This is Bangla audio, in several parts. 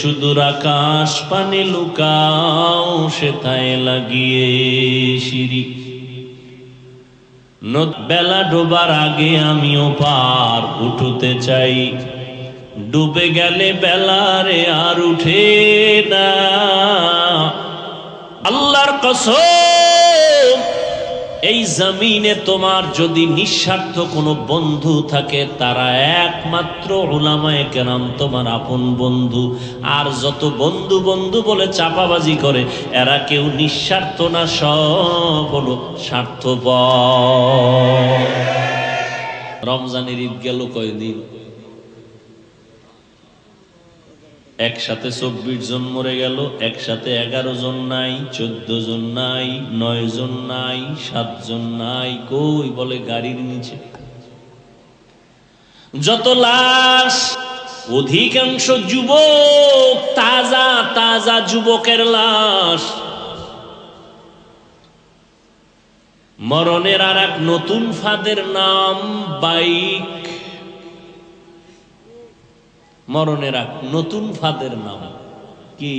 সুদূর আকাশ পানে লুকাও সেথায় লাগিয়ে সিঁড়ি। বেলা ডোবার আগে আমিও পার উঠতে চাই, ডুবে গেলে বেলারে আর উঠে না। আল্লাহর কসম, এই জমিনে তোমার যদি নিঃস্বার্থ কোনো বন্ধু থাকে, তারা একমাত্র উলামায়ে কেরাম তোমার আপন বন্ধু। আর যত বন্ধু বন্ধু বলে চাপাবাজি করে, এরা কেউ নিঃস্বার্থ না, সব হলো স্বার্থপর। রমজানের ঈদ গেল কয়দিন? একসাথে 24 জন মরে গেল, একসাথে 11 জন নাই, 14 জন নাই, 9 জন নাই, 7 জন নাই। কই বলে গাড়ির নিচে। যত লাশ, অধিকাংশ যুবক, তাজা তাজা যুবকের লাশ। মরণের আর এক নতুন ফাঁদের নাম বাইক। মরণের এক নতুন ফাঁদের নাম কি?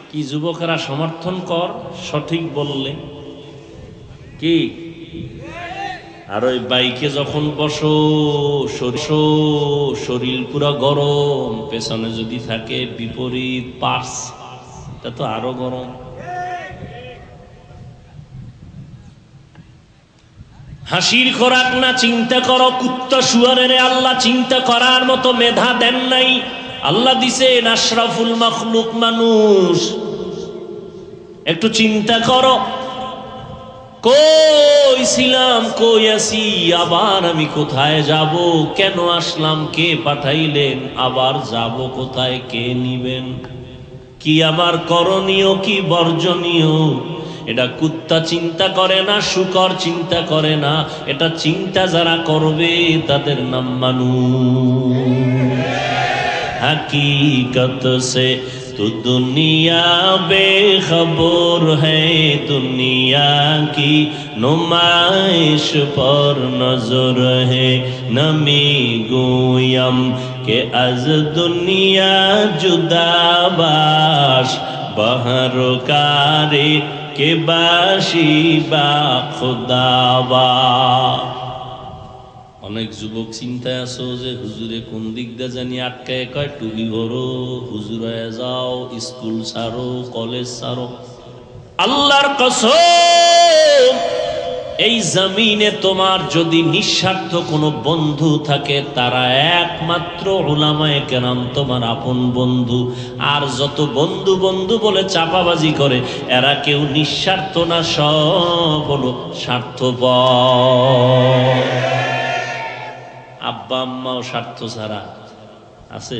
কি যুবকেরা সমর্থন কর, সঠিক বললে কি? আর ওই বাইকে যখন বসো, শরীর পুরো গরম, পেছনে যদি থাকে বিপরীত পার্স, এটা তো আরো গরম। হাসির খোরাক না, চিন্তা করো। কুত্তা শুয়ারের আল্লাহ চিন্তা করার মতো মেধা দেন নাই। আল্লাহ দিছেন আশরাফুল মাখলুক মানুষ। একটু চিন্তা করো, কই ছিলাম, কই আছি, আবার আমি কোথায় যাব, কেন আসলাম, কে পাঠাইলেন, আবার যাব কোথায়, কে নিবেন, কি আমার করণীয়, কি বর্জনীয়। এটা কুত্তা চিন্তা করে না, শুকর চিন্তা করে না। এটা চিন্তা যারা করবে তাদের নাম মানুষ। हकीकत से तो दुनिया बेखबर है, दुनिया की नुमाइश पर नजर है। नमी गोयम के अज दुनिया जुदाबाश बहरकारे के बाशी बा खुदावा। অনেক যুবক চিন্তায় আছো যে হুজুরে কোন দিক দিয়ে জানি আটকায়, কয় টুবি ভরো, হুজুর হয়ে যাও, স্কুল ছাড়ো, কলেজ ছাড়ো। আল্লাহর কসম, এই জমিনে তোমার যদি নিঃস্বার্থ কোনো বন্ধু থাকে, তারা একমাত্র উলামায়ে কেরাম তোমার আপন বন্ধু। আর যত বন্ধু বন্ধু বলে চাপাবাজি করে, এরা কেউ নিঃস্বার্থ না, সব হলো স্বার্থপর। আব্বা আম্মাও স্বার্থ ছাড়া আছে।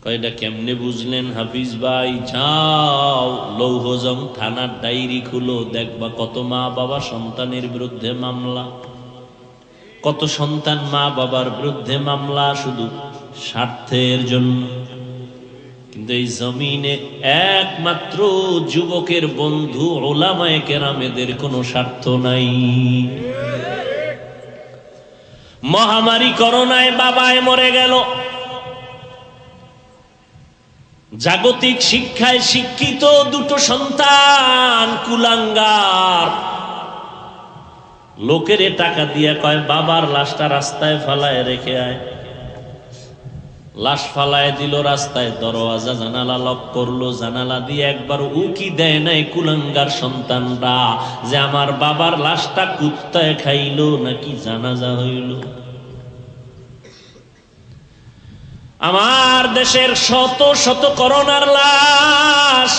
কয়টা কেমনে বুঝলেন হাফিজ ভাই? যাও লৌহজং থানার ডায়েরি খুলো, দেখবা কত মা বাবা সন্তানের বিরুদ্ধে মামলা, কত সন্তান মা বাবার বিরুদ্ধে মামলা, শুধু স্বার্থের জন্য। কিন্তু এই জমিনে একমাত্র যুবকের বন্ধু উলামায়ে কেরাম, এদের কোনো স্বার্থ নাই। মহামারী করোনায় বাবায় মরে গেল, জাগতিক শিক্ষায় শিক্ষিত দুটো সন্তান কুলাঙ্গার। লোকের টাকা দিয়ে কয় বাবার লাশটা রাস্তায় ফালায় রেখে আয়। লাশ ফালায় দিল রাস্তায়, দরওয়াজা জানালা লক করলো, জানালা দিয়ে একবার উকি দেয় নাই কুলাঙ্গার সন্তানরা যে আমার বাবার লাশটা কুত্তায় খাইলো নাকি জানাজা হইল। আমার দেশের শত শত করোনার লাশ,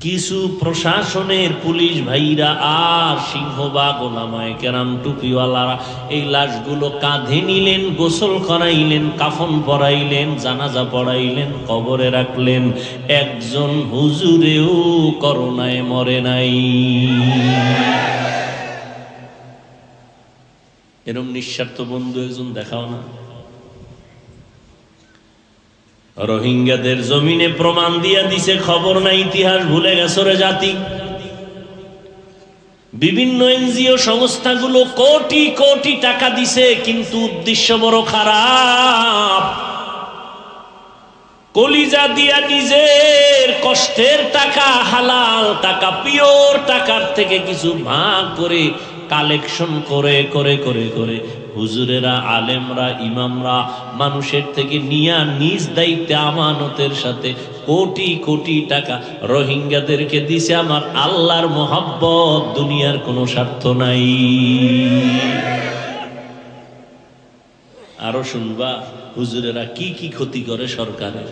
কিছু প্রশাসনের পুলিশ ভাইরা আর সিংহবাগ ওলামায়ে কেরাম টুপিওয়ালারা এই লাশগুলো কাঁধে নিলেন, গোসল করাইলেন, কাফন পরাইলেন, জানাজা পড়াইলেন, কবরে রাখলেন। একজন হুজুরেও করোনায় মরে নাই। এরকম নিঃস্বার্থ বন্ধু একজন দেখাও না। রোহিঙ্গাদের জমিনে প্রমাণ দিয়া দিছে, খবর নাই, ইতিহাস ভুলে গেছে রে জাতি। বিভিন্ন এনজিও সংস্থাগুলো কোটি কোটি টাকা দিছে, কিন্তু উদ্দেশ্য বড় খারাপ। কলিজা দিয়া নিজের কষ্টের টাকা, হালাল টাকা, পিওর টাকার থেকে কিছু ভাগ করে কালেকশন করে করে করে করে হুজুরেরা, আলেমরা, ইমামরা মানুষের থেকে নিয়া নিজ দায়িত্বে আমানতের সাথে কোটি কোটি টাকা রোহিঙ্গাদেরকে দিছে। আমার আল্লাহর মোহাব্বত, দুনিয়ার কোনো স্বার্থ নাই। আরো শুনবা হুজুরেরা কি কি ক্ষতি করে সরকারের।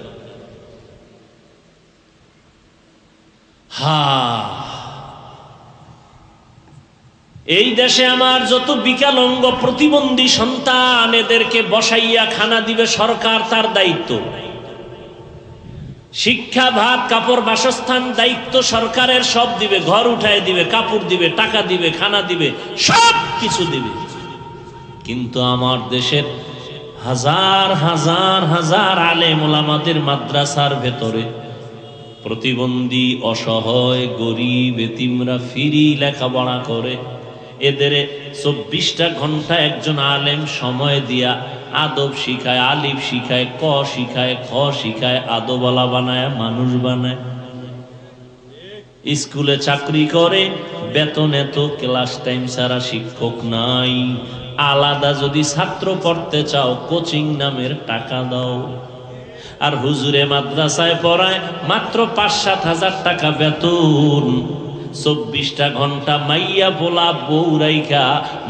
এই দেশে আমার যত বিকলাঙ্গ প্রতিবন্ধী সন্তান, এদেরকে বসাইয়া খানা দিবে সরকার, তার দায়িত্ব। শিক্ষা, ভাত, কাপড়, বাসস্থান দায়িত্ব সরকারের, সব দিবে, ঘর উঠায় দিবে, কাপড় দিবে, টাকা দিবে, খানা দিবে, সব কিছু দিবে। কিন্তু আমার দেশের হাজার হাজার হাজার আলেম ওলামাদের মাদ্রাসার ভেতরে প্রতিবন্ধী, অসহায়, গরিব, এতিমরা ফ্রি লেখাপড়া করে। এদের 24টা ঘন্টা একজন আলেম সময় দিয়া আদব শিখায়, আলিফ শিখায়, ক শিখায়, খ শিখায়, আদবওয়ালা বানায়, মানুষ বানায়। স্কুলে চাকরি করে, বেতন এত, ক্লাস টাইম ছাড়া শিক্ষক নাই। আলাদা যদি ছাত্র পড়তে চাও, কোচিং নামের টাকা দাও। আর হুজুরে মাদ্রাসায় পড়ায়, মাত্র 5-7 হাজার টাকা বেতন। 24টা ঘন্টা মাইয়া পোলা বউরাইকা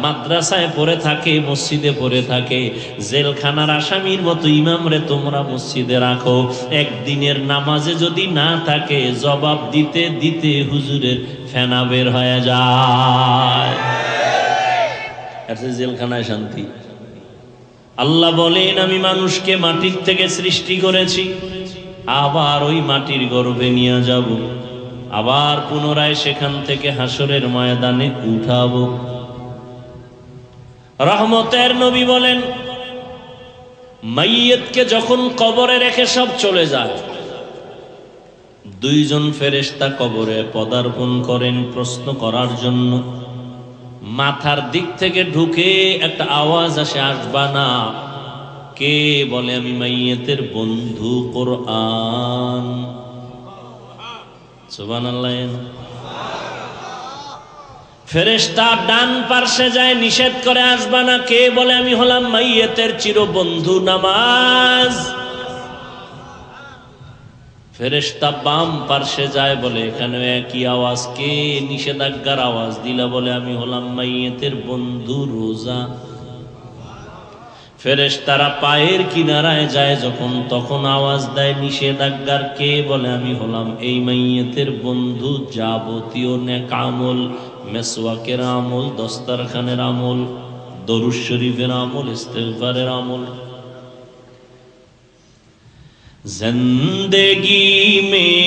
মাদ্রাসায় পড়ে থাকে, মসজিদে পড়ে থাকে। জেলখানার আসামির মতো ইমামরে তোমরা মসজিদে রাখো, একদিনের নামাজে যদি না থাকে, জবাব দিতে দিতে হুজুরের ফেনা বের হয়ে যায়। জেলখানায় শান্তি। আল্লাহ বলেন, আমি মানুষকে মাটির থেকে সৃষ্টি করেছি, আবার ওই মাটির গর্ভে নিয়ে যাব, আবার পুনরায় সেখান থেকে হাসরের ময়দানে উঠাবো। রহমতের নবী বলেন, মাইয়িতকে যখন কবরে রেখে সব চলে যায়, 2জন ফেরেশতা কবরে পদার্পণ করেন প্রশ্ন করার জন্য। মাথার দিক থেকে ঢুকে একটা আওয়াজ আসে, আসবা না। কে বলে, আমি মাইয়িতের বন্ধু কোরআন। সুবহানাল্লাহ। ফেরেশতা ডান পার্শ্বে যায়, নিষেধ করে, আসবা না। কে বলে, আমি হলাম মাইয়িতের চিরবন্ধু নামাজ। ফেরেশতা বাম পার্শ্বে যায়, বলে এখানে একই আওয়াজ। কে নিষেধাজ্ঞার আওয়াজ দিলা? বলে আমি হলাম মাইয়িতের বন্ধু রোজা। ফেরেশতারা পায়ের কিনারায় যায় যখন, তখন আওয়াজ দেয় নিষেধাজ্ঞার। কে বলে, আমি হলাম এই মাইয়িতের বন্ধু যাবতীয় নেক আমল, মেসওয়াকের আমল, দস্তরখানের আমল, দরুদ শরীফের আমল, ইস্তেগফারের আমল। जिंदगी में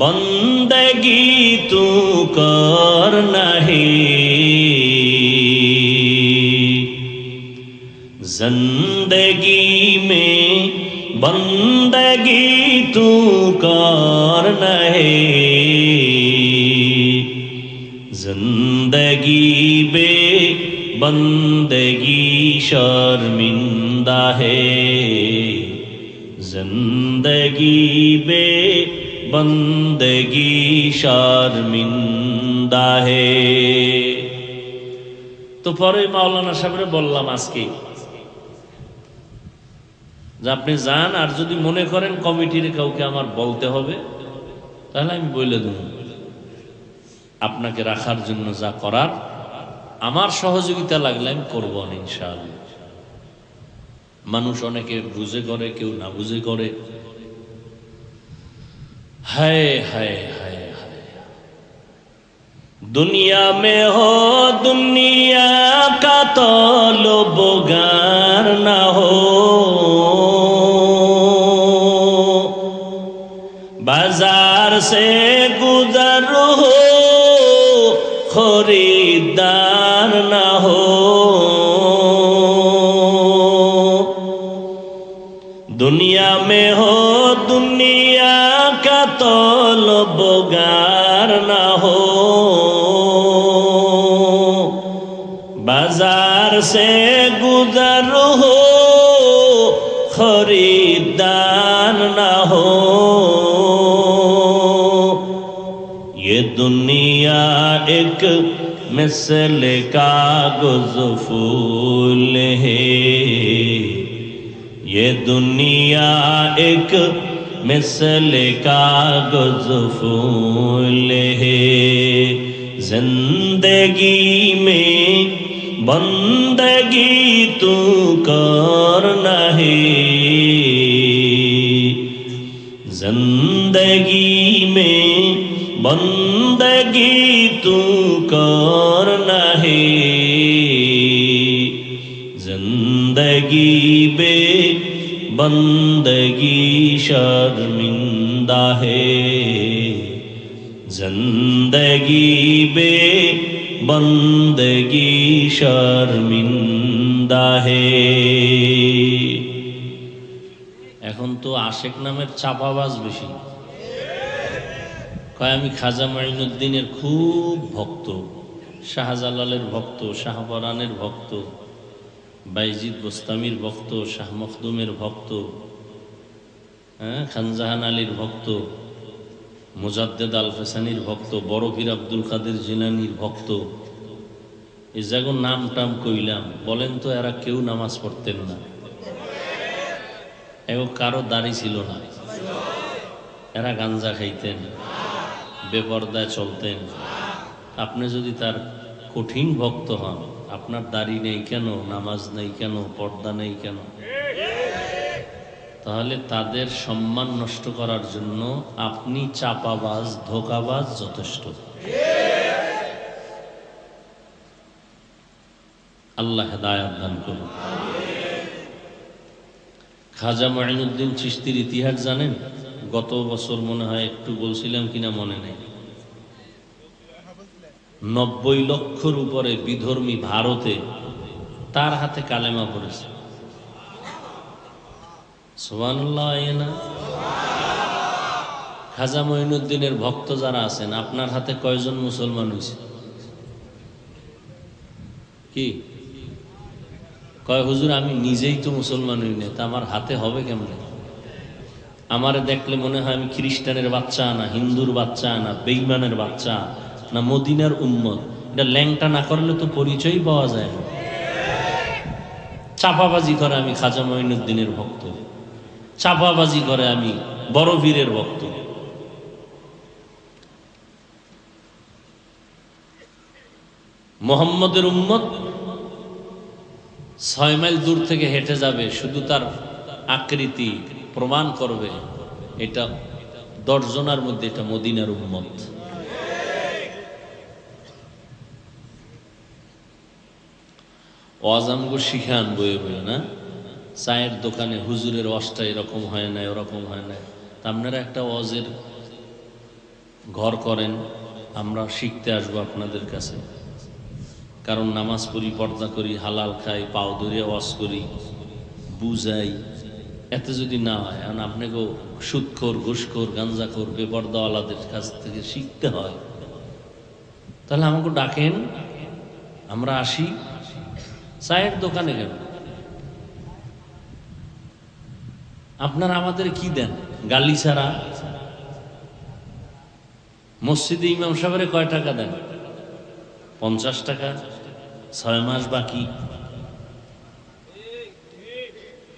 बंदगी तू करना है, जिंदगी में बंदगी तू करना है, जिंदगी बे बंदगी शर्मिंदा है, जिंदगी बे बंदगी शर्मिंदा है। তো পরে মাওলানা সাহেবরে বললাম আজকে যে আপনি যান, আর যদি মনে করেন কমিটির কাউকে আমার বলতে হবে, তাহলে আমি বলে দেব। আপনাকে রাখার জন্য যা করার, আমার সহযোগিতা লাগলে আমি করবো ইনশাআল্লাহ। মানুষ অনেকে বুঝে করে, কেউ না বুঝে করে। হায় হায় হায় হায়, দুনিয়া মে হো দুনিয়া কা তলবগার না হো, বাজার সে গুজর হো খরিদার না হো, दुनिया में हो दुनिया का तलबगार ना हो, घर से गुजर हो खरीदार ना हो ये दुनिया एक मिसल कागज फूल है ये दुनिया एक मिसल कागज फूल है जिंदगी में बंदगी तू करना है जिंदगी में बंदगी तू करना है जिंदगी बे बंदगी शर्मिंदा है जिंदगी बे बंदगी शर्मिंदा है এখন তো আশেক নামের চাপাবাজ বেশি কয় আমি খাজা মাইনুদ্দিনের খুব ভক্ত শাহজালালের ভক্ত শাহপরানের ভক্ত বাইজিদ বোস্তামির ভক্ত শাহ মখদুমের ভক্ত খানজাহান আলীর ভক্ত মুজাদ্দেদ আল ফেসানির ভক্ত বড় পীর আব্দুল কাদের জিলানির ভক্ত এই জায়গার নাম টাম কইলাম বলেন তো এরা কেউ নামাজ পড়তেন না এগো কারো দাড়ি ছিল না এরা গাঞ্জা খাইতেন বেপরদায় চলতেন আপনি যদি তার কঠিন ভক্ত হন আপনার দাড়ি নেই কেন নামাজ নেই কেন পর্দা নেই কেন তাহলে তাদের সম্মান নষ্ট করার জন্য আপনি চাপাবাজ ধোঁকাবাজ যথেষ্ট আল্লাহ হেদায়েত দান করুন খাজা মাইনুদ্দিন চিশতির ইতিহাস জানেন গত বছর মনে হয় একটু বলছিলাম কিনা মনে নেই 90 লক্ষর উপরে বিধর্মী ভারতে তার হাতে কালেমা পড়েছে সুবহানাল্লাহ না খাজা মাইনুদ্দিনের ভক্ত যারা আছেন আপনার হাতে কয়জন মুসলমান হয়েছে কি কয় হুজুর আমি নিজেই তো মুসলমান হই না তা আমার হাতে হবে কেমনে আমারে দেখলে মনে হয় আমি খ্রিস্টানের বাচ্চা না হিন্দুর বাচ্চা না বেঈমানের বাচ্চা না মদিনার উম্মত এটা ল্যাংটা না করলে তো পরিচয়ই পাওয়া যায় না চাপাবাজি করে আমি খাজা মাইনুদ্দিনের ভক্ত চাপাবাজি করে আমি বড় বীরের ভক্ত মুহাম্মদের উম্মত 6 মাইল দূর থেকে হেঁটে যাবে শুধু তার আকৃতি প্রমাণ করবে এটা 10 জনের মধ্যে এটা মদিনার উম্মত ওয়াজামগো শিখান বয়ে বলে না চায়ের দোকানে হুজুরের ওয়াজটা এরকম হয় না ওরকম হয় না তা আপনারা একটা ওয়াজের ঘর করেন আমরা শিখতে আসবো আপনাদের কাছে কারণ নামাজ পড়ি পর্দা করি হালাল খাই পাও ধরে ওয়াজ করি বুঝাই এতে যদি না হয় কারণ আপনাকেও সুদখোর ঘুষখোর গাঞ্জাখোর বেপর্দাওয়ালাদের কাছ থেকে শিখতে হয় তাহলে আমাকে ডাকেন আমরা আসি চায়ের দোকানে কেন আপনারা আমাদের কি দেন গালি ছাড়া মসজিদে ইমাম সাহেবের কয় টাকা দেন 50 টাকা 6 মাস বাকি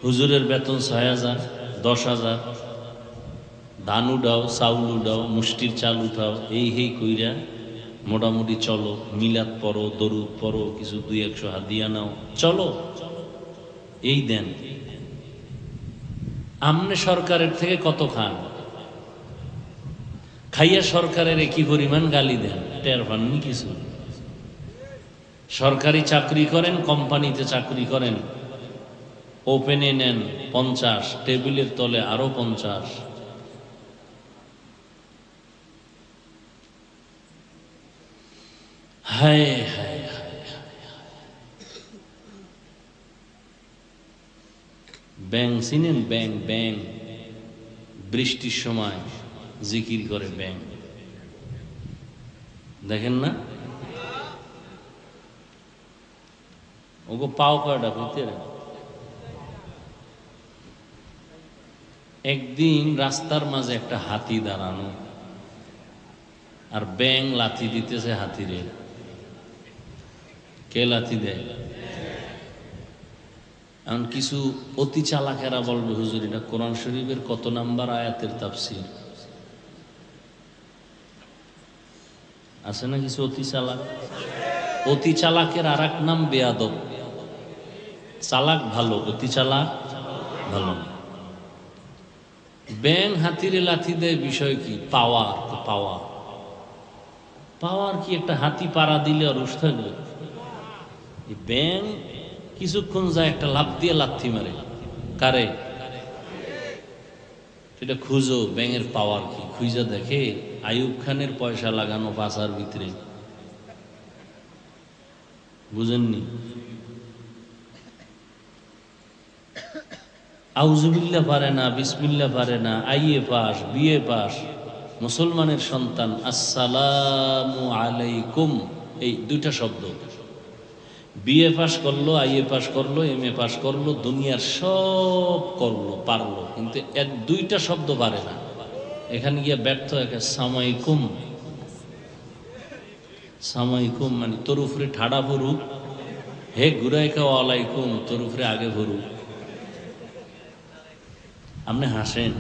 হুজুরের বেতন 6000 10,000 ধান উঠাও চাউল উঠাও মুষ্টির চাল উঠাও এই হেই কইরা মোটামুটি চলো মিলাদ পড়ো দরুদ পড়ো কিছু 200 হাদিয়া নাও চলো এই দেন আমনে সরকারের থেকে কত খান খাইয়া সরকারের একই পরিমাণ গালি দেন টের পাননি কিছু সরকারি চাকরি করেন কোম্পানিতে চাকরি করেন ওপেনে নেন 50 টেবিলের তলে আরো 50 হায় হায় ব্যাং চিনেন ব্যাং ব্যাং বৃষ্টির সময় জিকির করে ব্যাং দেখেন না ওগো পাও কয়টা ভিতরে। একদিন রাস্তার মাঝে একটা হাতি দাঁড়ানো, আর ব্যাং লাথি দিতেছে হাতিরে। কে লাথি দেয়? এখন কিছু অতি চালাকেরা বলবে, হুজুর এটা কোরআন শরীফের কত নাম্বার আয়াতের তাফসীর? আছে না কিছু অতি চালাক? অতি চালাকের আর এক নাম বেয়াদব। চালাক ভালো, অতি চালাক ভালো না। ব্যাং হাতিরে লাথি দেয়, বিষয় কি? পাওয়ার। পাওয়ার পাওয়ার কি একটা হাতি পাড়া দিলে আর উঠ থাকবে? ব্যাং কিছুক্ষণ যায় একটা লাফ দিয়ে লাথি মারে কারে? সেটা খুঁজো ব্যাঙের পাওয়ার কি। খুঁজা দেখে আইয়ুব খানের পয়সা লাগানো পাশার ভিতরে। বুঝেননি? আউজুবিল্লাহ পারে না, বিসমিল্লাহ পারে না, আইএ পাস, বিএ পাস, মুসলমানের সন্তান, আসসালামু আলাইকুম, এই দুইটা শব্দ। বিএ পাস করলো, আইএ পাস করলো, এমএ পাস করলো, দুনিয়ার সব করলো, পারলো, কিন্তু এক দুইটা শব্দ পারে না। এখানে গিয়ে ব্যর্থ একে সামাইকুম। সামাইকুম মানে তোর উপরে ঠাডা ভরুক, হে ঘুরাই খাও আলাইকুম, তোর উপরে আগে ভরুক। আপনি হাসেন,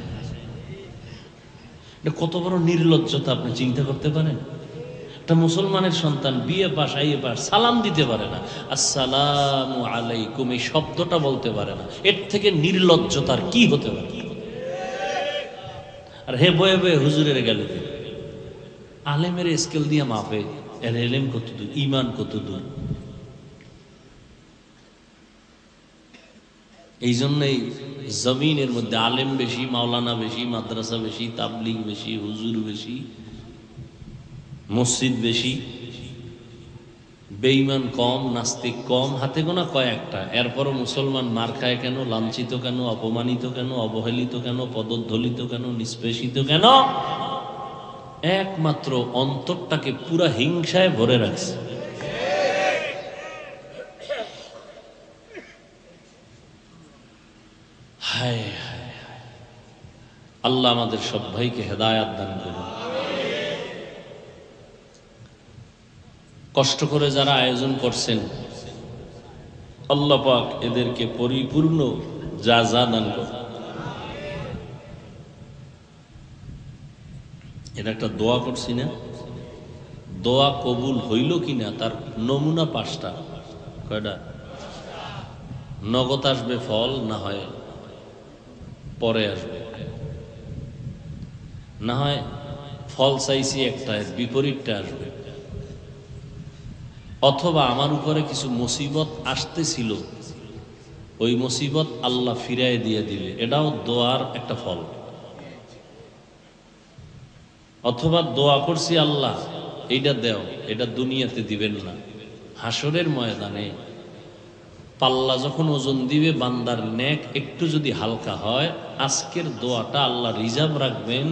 এটা কত বড় নির্লজ্জতা আপনি চিন্তা করতে পারেন? একটা মুসলমানের সন্তান বিএ পাস, আইএ পাস, সালাম দিতে পারে না, আসসালামু আলাইকুম এই শব্দটা বলতে পারে না। এর থেকে নির্লজ্জতার কি হতে পারে? আর হে বয়ে বয়ে হুজুরের গেলে আলেমের স্কেল দিয়ে মাপে, এর এলেম কত দূর, ইমান কত দূর। এই জন্যই জমিনের মধ্যে আলেম বেশি, মাওলানা বেশি, মাদ্রাসা বেশি, তাবলিগ বেশি, হুজুর বেশি, মসজিদ বেশি, বেঈমান কম, নাস্তিক কম, হাতে গোনা কয়েকটা। এরপরও মুসলমান মার খায় কেন, লাঞ্ছিত কেন, অপমানিত কেন, অবহেলিত কেন, পদধলিত কেন, নিষ্পেষিত কেন? একমাত্র অন্তরটাকে পুরা হিংসায় ভরে রাখছে। হায় হায়, আল্লাহ আমাদের সব ভাইকে হেদায়াত দান করুন। কষ্ট করে যারা আয়োজন করছেন, আল্লাহ পাক এদেরকে পরিপূর্ণ জাযা দান করুন। এটা একটা দোয়া করছি না, দোয়া কবুল হইল কিনা তার নমুনা 5টা। কয়টা? নগদ আসবে ফল, না হয় পরে আসবে, না হয় ফল চাইছি একটা, এর বিপরীতটা আসবে, অথবা আমার উপরে কিছু মুসিবত আসতেছিল, ওই মুসিবত আল্লাহ ফিরায় দিয়ে দিবে, এটাও দোয়ার একটা ফল। অথবা দোয়া করছি আল্লাহ এইটা দেও, এটা দুনিয়াতে দিবেন না, হাসরের ময়দানে পাল্লা যখন ওজন দিবে বান্দার নেক একটু যদি হালকা হয়, আজকের দোয়াটা আল্লাহ রিজার্ভ রাখবেন,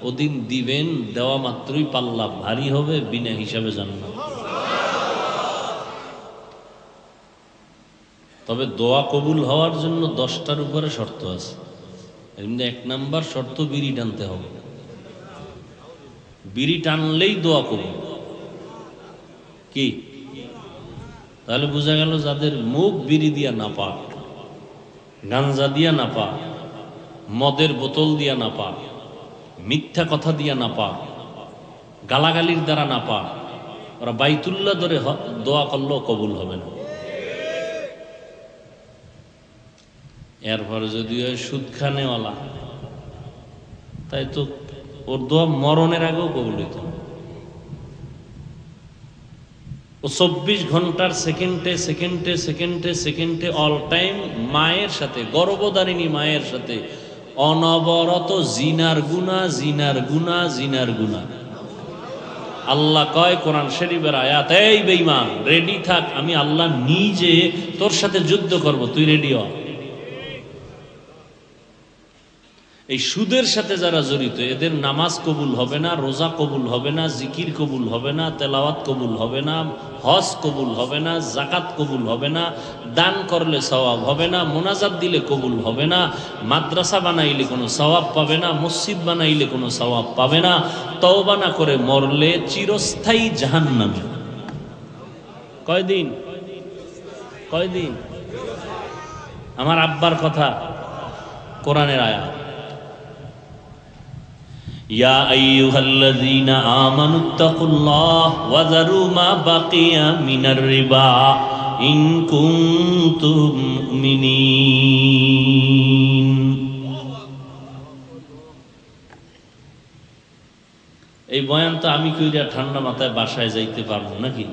ওদিন দিবেন, দেওয়া মাত্রই পাল্লা ভারী হবে, বিনা হিসাবে জান্নাত। তবে দোয়া কবুল হওয়ার জন্য 10টার উপরে শর্ত আছে। এর মধ্যে 1 নাম্বার শর্ত বিড়ি টানতে হবে। বিড়ি টানলেই দোয়া কবুল। কি? তাহলে বোঝা গেল যাদের মুখ বিড়ি দিয়া না পাক, গাঞ্জা দিয়া না পাক, মদের বোতল দিয়া না পাক, মিথ্যা কথা দিয়া না পাক, গালাগালির দ্বারা না পাক, ওরা বাইতুল্লাহ ধরে দোয়া করলেও কবুল হবে না। এরপরে যদি ওই সুদ খানেওয়ালা, তাই তো ওর দোয়া মরণের আগেও কবুল হইত না। ও 24 ঘন্টার সেকেন্ডে সেকেন্ডে সেকেন্ডে সেকেন্ডে অল টাইম মায়ের সাথে, গর্ভধারিণী মায়ের সাথে অনবরত জিনার গুনাহ, জিনার গুনাহ, জিনার গুনাহ। আল্লাহ কয় কোরআন শরীফের আয়াত, এই বেঈমান রেডি থাক, আমি আল্লাহ নিজে তোর সাথে যুদ্ধ করব, তুই রেডি হ। এই সুদের সাথে যারা জড়িত এদের নামাজ কবুল হবে না, রোজা কবুল হবে না, জিকির কবুল হবে না, তেলাওয়াত কবুল হবে না, হজ কবুল হবে না, জাকাত কবুল হবে না, দান করলে সওয়াব হবে না, মোনাজাত দিলে কবুল হবে না, মাদ্রাসা বানাইলে কোনো সওয়াব পাবে না, মসজিদ বানাইলে কোনো সওয়াব পাবে না, তওবা না করে মরলে চিরস্থায়ী জাহান্নামে। কয়দিন? কয়দিন? আমার আব্বার কথা, কোরআনের আয়াত। ইয়া আইয়ুহাল্লাযীনা আমানুত্তাকুল্লাহ ওয়া যারু মা বাকিয়া মিনার রিবা ইন কুনতুম মুমিনিন। এই বয়ান তো আমি কইরা ঠান্ডা মাথায় বাসায় যাইতে পারবো নাকি?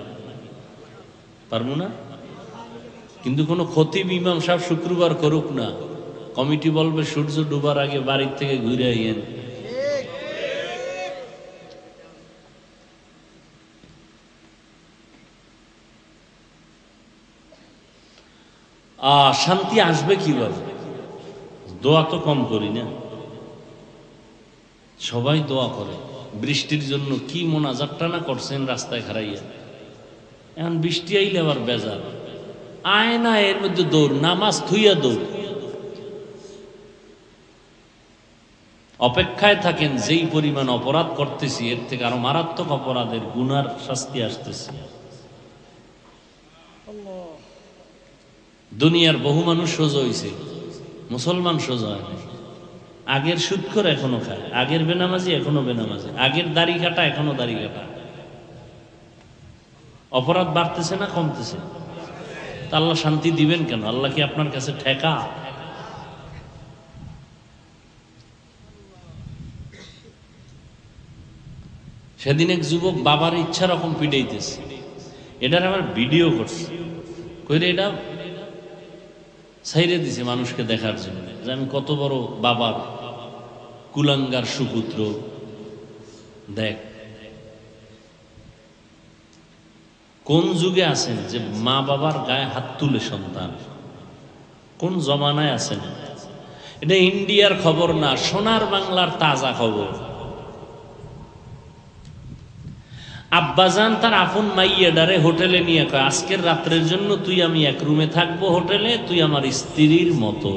পারবো না? কিন্তু কোনো খতিব ইমাম সাহেব শুক্রবার করুক না, কমিটি বলবে সূর্য ডুবার আগে বাড়ির থেকে ঘুরে আইয়েন। শান্তি আসবে কিভাবে? দোয়া তো কম করি না, সবাই দোয়া করে। বৃষ্টির জন্য কি মোনাজাতটা না করছেন রাস্তায় খারাইয়া। এখন বৃষ্টি আইলে আবার বেজার, আয় না এর মধ্যে দৌড়, নামাজ থুইয়া দৌড়। অপেক্ষায় থাকেন যেই পরিমাণ অপরাধ করতেছি এর থেকে আরো মারাত্মক অপরাধের গুনার শাস্তি আসতেছে। দুনিয়ার বহু মানুষ সোজা হয়েছে, মুসলমান সোজা হয় না। আগের সুদখোর এখনো খায়, আগের বেনামাজি এখনো বেনামাজি, আগের দাড়ি কাটা এখনো দাড়ি কাটা। অপরাধ বাড়তেছে না কমতেছে? তা আল্লাহ শান্তি দিবেন কেন? আল্লাহ কি আপনার কাছে ঠেকা? সেদিন এক যুবক বাবার ইচ্ছা রকম পিটাইতেছে, এটার আমার ভিডিও করছে, কইরে এটা ছাইরে দিছে মানুষকে দেখার জন্য যে আমি কত বড় বাবার কুলাঙ্গার সুপুত্র। দেখ কোন যুগে আছেন যে মা বাবার গায়ে হাত তুলে সন্তান? কোন জমানায় আছেন? এটা ইন্ডিয়ার খবর না, সোনার বাংলার তাজা খবর। আব্বাজান তার আপন মাইয়াডারে হোটেলে নিয়ে কয়, আজকের রাত্রের জন্য তুই আমি এক রুমে থাকবো হোটেলে, তুই আমার স্ত্রীর মতো।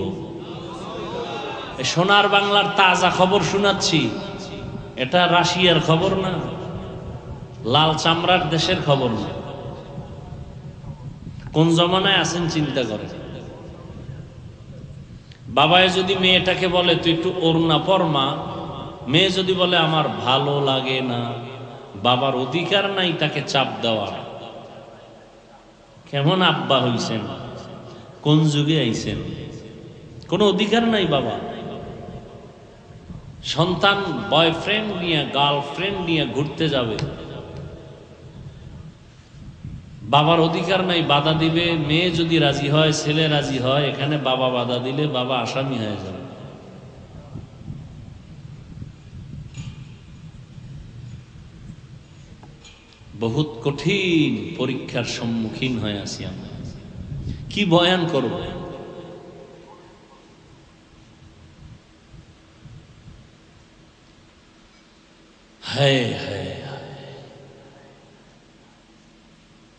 সোনার বাংলার তাজা খবর শোনাচ্ছি, এটা রাশিয়ার খবর না, লাল চামড়ার দেশের খবর না। কোন জমানায় আছেন চিন্তা করে। বাবায় যদি মেয়েটাকে বলে তুই একটু ওড়না পরমা, মেয়ে যদি বলে আমার ভালো লাগে না, বাবার অধিকার নাই তাকে চাপ দেওয়া। কেমন আব্বা হইছেন? কোন যুগে আইছেন? কোনো অধিকার নাই বাবা। সন্তান বয়ফ্রেন্ড নিয়ে গার্লফ্রেন্ড নিয়ে ঘুরতে যাবে, বাবার অধিকার নাই, বাধা দিবে। মেয়ে যদি রাজি হয়, ছেলে রাজি হয়, এখানে বাবা বাধা দিলে বাবা আসামি হয়ে যাবে। বহুত কঠিন পরীক্ষার সম্মুখীন হয়ে আছি আমরা। কি বয়ান করব? হায় হায়,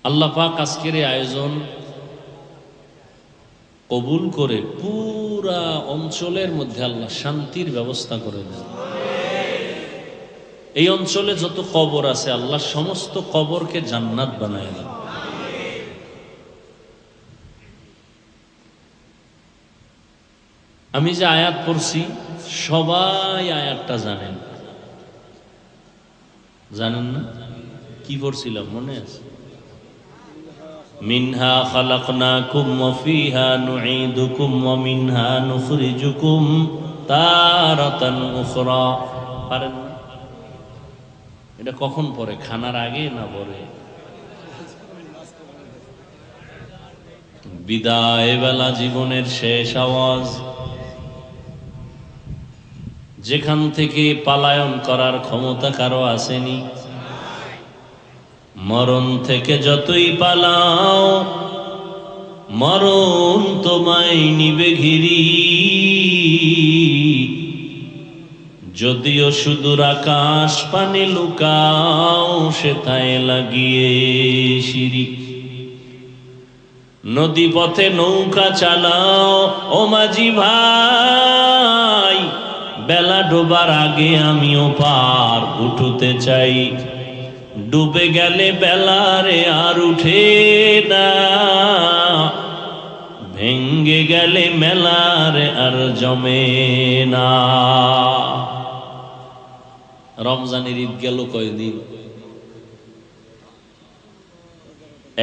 আল্লাহ পাক আজকের এই আয়োজন কবুল করে পুরা অঞ্চলের মধ্যে আল্লাহ শান্তির ব্যবস্থা করে দেন। এই অঞ্চলে যত কবর আছে আল্লাহ সমস্ত কবরকে জান্নাত বানায় দেন। আমি যে আয়াত পড়ছি সবাই আয়াতটা জানেন, জানেন না? কি পড়ছিলাম মনে আছে? মিনহা খালাকনাকুম ওয়া ফিহা নুঈদুকুম ওয়া মিনহা নুখরিজুকুম তারাতান উখরা। পারেন না? এটা কখন পড়ে? খানার আগে না পরে? বিদায় বেলা, জীবনের শেষ আওয়াজ, যেখান থেকে পালায়ন করার ক্ষমতা কারো আসেনি। মরণ থেকে যতই পালাও মরণ তোমায় নিবে ঘিরি, যদিও সুদূর আকাশ পানে লুকাও সেথায় লাগিয়ে সিঁড়ি, নদী পথে নৌকা চালাও ও মাঝি ভাই, বেলা ডোবার আগে আমিও পার উঠতে চাই, ডুবে গেলে বেলারে আর উঠে না, ভেঙ্গে গেলে মেলারে আর জমে না। রমজানের ঈদ গেল কয়দিন?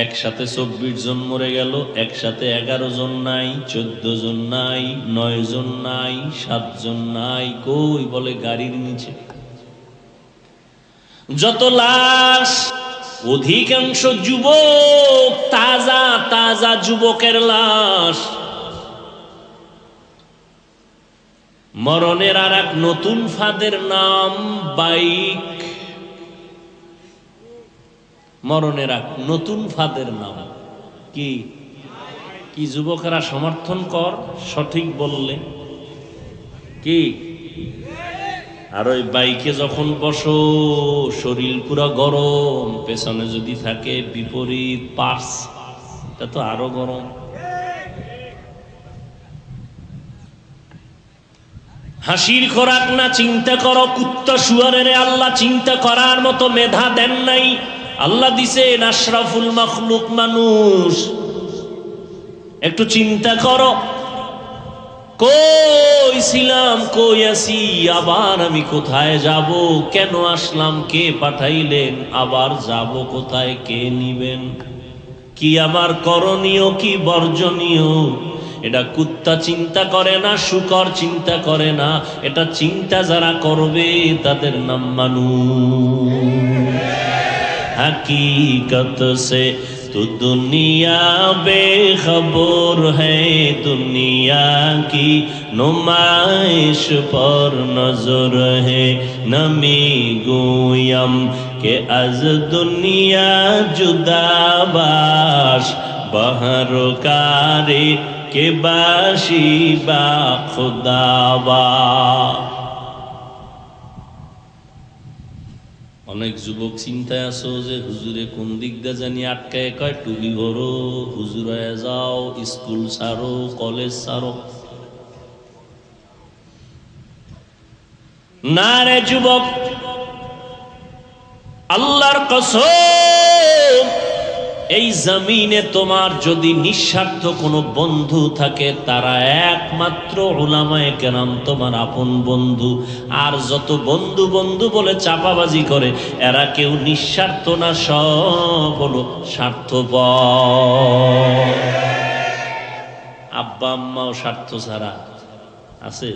একসাথে 24 জন মরে গেল, একসাথে 11 জন নাই, 14 জন নাই, 9 জন নাই, 7 জন নাই, কই বলে গাড়ির নিচে। যত লাশ অধিকাংশ যুবক, তাজা তাজা যুবকের লাশ। মরণের আর এক নতুন ফাঁদের নাম বাইক। মরণের এক নতুন ফাঁদের নাম কি? কি যুবকেরা সমর্থন কর, সঠিক বললে কি? আর ওই বাইকে যখন বসো শরীর পুরো গরম, পেছনে যদি থাকে বিপরীত পার্স, এটা তো আরো গরম। হাসির খোরাক না চিন্তা করো, কুত্তা শুয়ারের আল্লাহ চিন্তা করার মতো মেধা দেন নাই। আল্লাহ দিছেন আশরাফুল মাখলুক মানুষ। একটু চিন্তা করো, কই ছিলাম, কই আছি, আবার আমি কোথায় যাব, কেন আসলাম, কে পাঠাইলেন, আবার যাব কোথায়, কে নিবেন, কি আমার করণীয়, কি বর্জনীয়। এটা কুত্তা চিন্তা করে না, শুকর চিন্তা করে না, এটা চিন্তা যারা করবে তাদের নাম মানুষ। हकीकत से तो दुनिया बेखबर है, दुनिया की नुमाइश पर नजर है, नमी गोयम के अज दुनिया जुदाबाश, बहरकारे के बाशी बा खुदाबा। অনেক যুবক চিন্তায় আছো যে হুজুরে কোন দিক দিয়ে জানি আটকায়, কয় টুবি ভরো, হুজুর হয়ে যাও, স্কুল ছাড়ো, কলেজ ছাড়ো। না রে যুবক, আল্লাহর কসম, এই জমিনে তোমার যদি নিঃস্বার্থ কোনো বন্ধু থাকে, তারা একমাত্র উলামায়ে কেরাম তোমার আপন বন্ধু। আর যত বন্ধু বন্ধু বলে চাপাবাজি করে, এরা কেউ নিঃস্বার্থ না, সব হলো স্বার্থপর। আব্বা আম্মাও স্বার্থ ছাড়া আছে।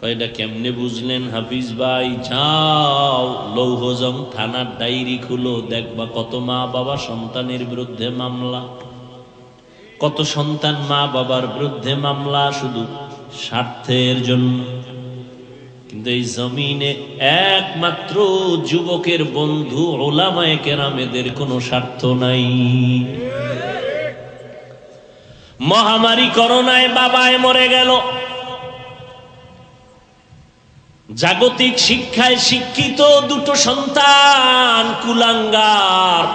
কয়টা কেমনে বুঝলেন হাফিজ ভাই? যাও লৌহজং থানার ডায়েরি খুলো, দেখবা কত মা বাবা সন্তানের বিরুদ্ধে মামলা, কত সন্তান মা বাবার বিরুদ্ধে মামলা শুধু স্বার্থের জন্য। কিন্তু এই জমিনে একমাত্র যুবকের বন্ধু উলামায়ে কেরাম, এদের কোনো স্বার্থ নাই। মহামারী করোনায় বাবায় মরে গেল, জাগতিক শিক্ষায় শিক্ষিত দুটো সন্তান কুলাঙ্গার,